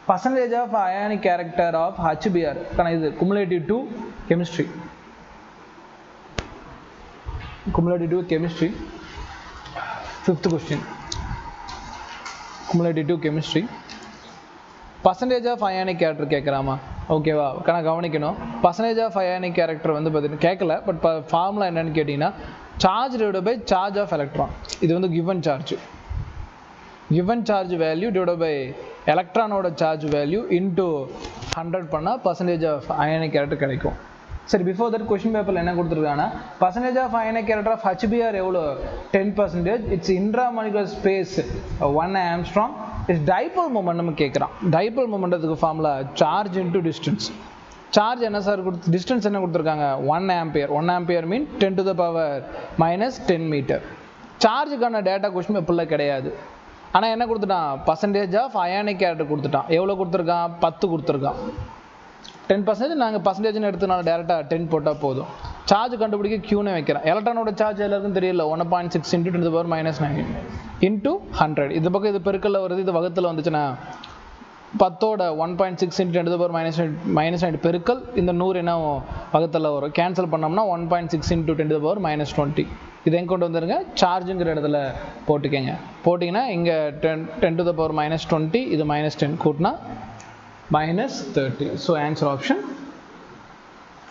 Percentage of ionic character of HBr கண்ணா இது cumulative to chemistry, cumulative to chemistry. 5th question cumulative to chemistry. Percentage of ionic character கேட்குறாமா? ஓகேவா? கணக்கு கவனிக்கணும். பர்சன்டேஜ் ஆஃப் அயானிக் கேரக்டர் வந்து பார்த்தீங்கன்னா கேட்கல, பட் ஃபார்முலா என்னன்னு கேட்டிங்கன்னா charge divide by charge of electron. இது வந்து given charge, given charge value divide by எலக்ட்ரானோட சார்ஜ் வேல்யூ இன்டூ 100 பண்ணால் பர்சன்டேஜ் ஆஃப் அயானிக் கேரக்டர் கிடைக்கும். சரி, பிஃபோர் தட் கொஸ்டின் பேப்பரில் என்ன கொடுத்துருக்காங்கன்னா percentage of ionic character of HBr எவ்வளோ? 10%. It's intramolecular space 1 angstrom, is dipole momentum கேட்குறான். டைபோல் மொமெண்டத்துக்கு formula charge into distance. Charge என்ன சார் டிஸ்டன்ஸ் என்ன கொடுத்துருக்காங்க? 1 ampere. 1 ampere mean 10 to the power -10 metre. சார்ஜுக்கான டேட்டா கொஸ்டின் எப்படிலாம் கிடையாது. ஆனால் என்ன கொடுத்துட்டான்? பர்சன்டேஜ் ஆஃப் அயானிக் கேரக்டர் கொடுத்துட்டான். எவ்வளோ கொடுத்துருக்கான்? 10 கொடுத்துருக்கான். 10% நாங்கள் பர்சன்டேஜ்னு எடுத்துனால டேரெக்டாக 10 போட்டால் போதும். சார்ஜ் கண்டுபிடிக்க க்யூனே வைக்கிறேன். எலக்ட்ரானோட சார்ஜ் எல்லாருக்கும் தெரியல, 1.6 × 10⁻⁹ இன்டூ 100. இது பக்கம் இது பெருக்கல்ல வருது, இது வகுத்தில் வந்துச்சுன்னா 10ஓட 1.6 × 10⁻⁹ பெருக்கல் இந்த 100 என்ன வகுத்தில் வரும். கேன்சல் பண்ணோம்னா 1.6 × 10⁻20. இதை எங்கே கொண்டு வந்துருங்க? சார்ஜுங்கிற இடத்துல போட்டுக்கங்க. போட்டிங்கன்னா இங்கே 10 to the power -20, இது -10 கூட்டினா -30. So answer option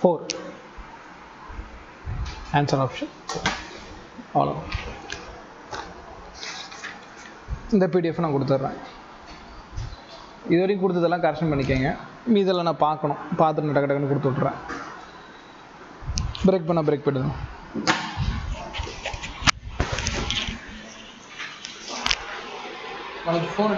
4. Answer option அவ்வளோ. இந்த பிடிஎஃப் நான் கொடுத்துட்றேன். இது வரைக்கும் கொடுத்ததெல்லாம் கரெக்ஷன் பண்ணிக்கோங்க. மீதெல்லாம் நான் பார்க்கணும். பார்த்துட்டு டக்கு டக்குன்னு கொடுத்து விட்றேன். பிரேக் பண்ணிடுங்க. ஃபோன்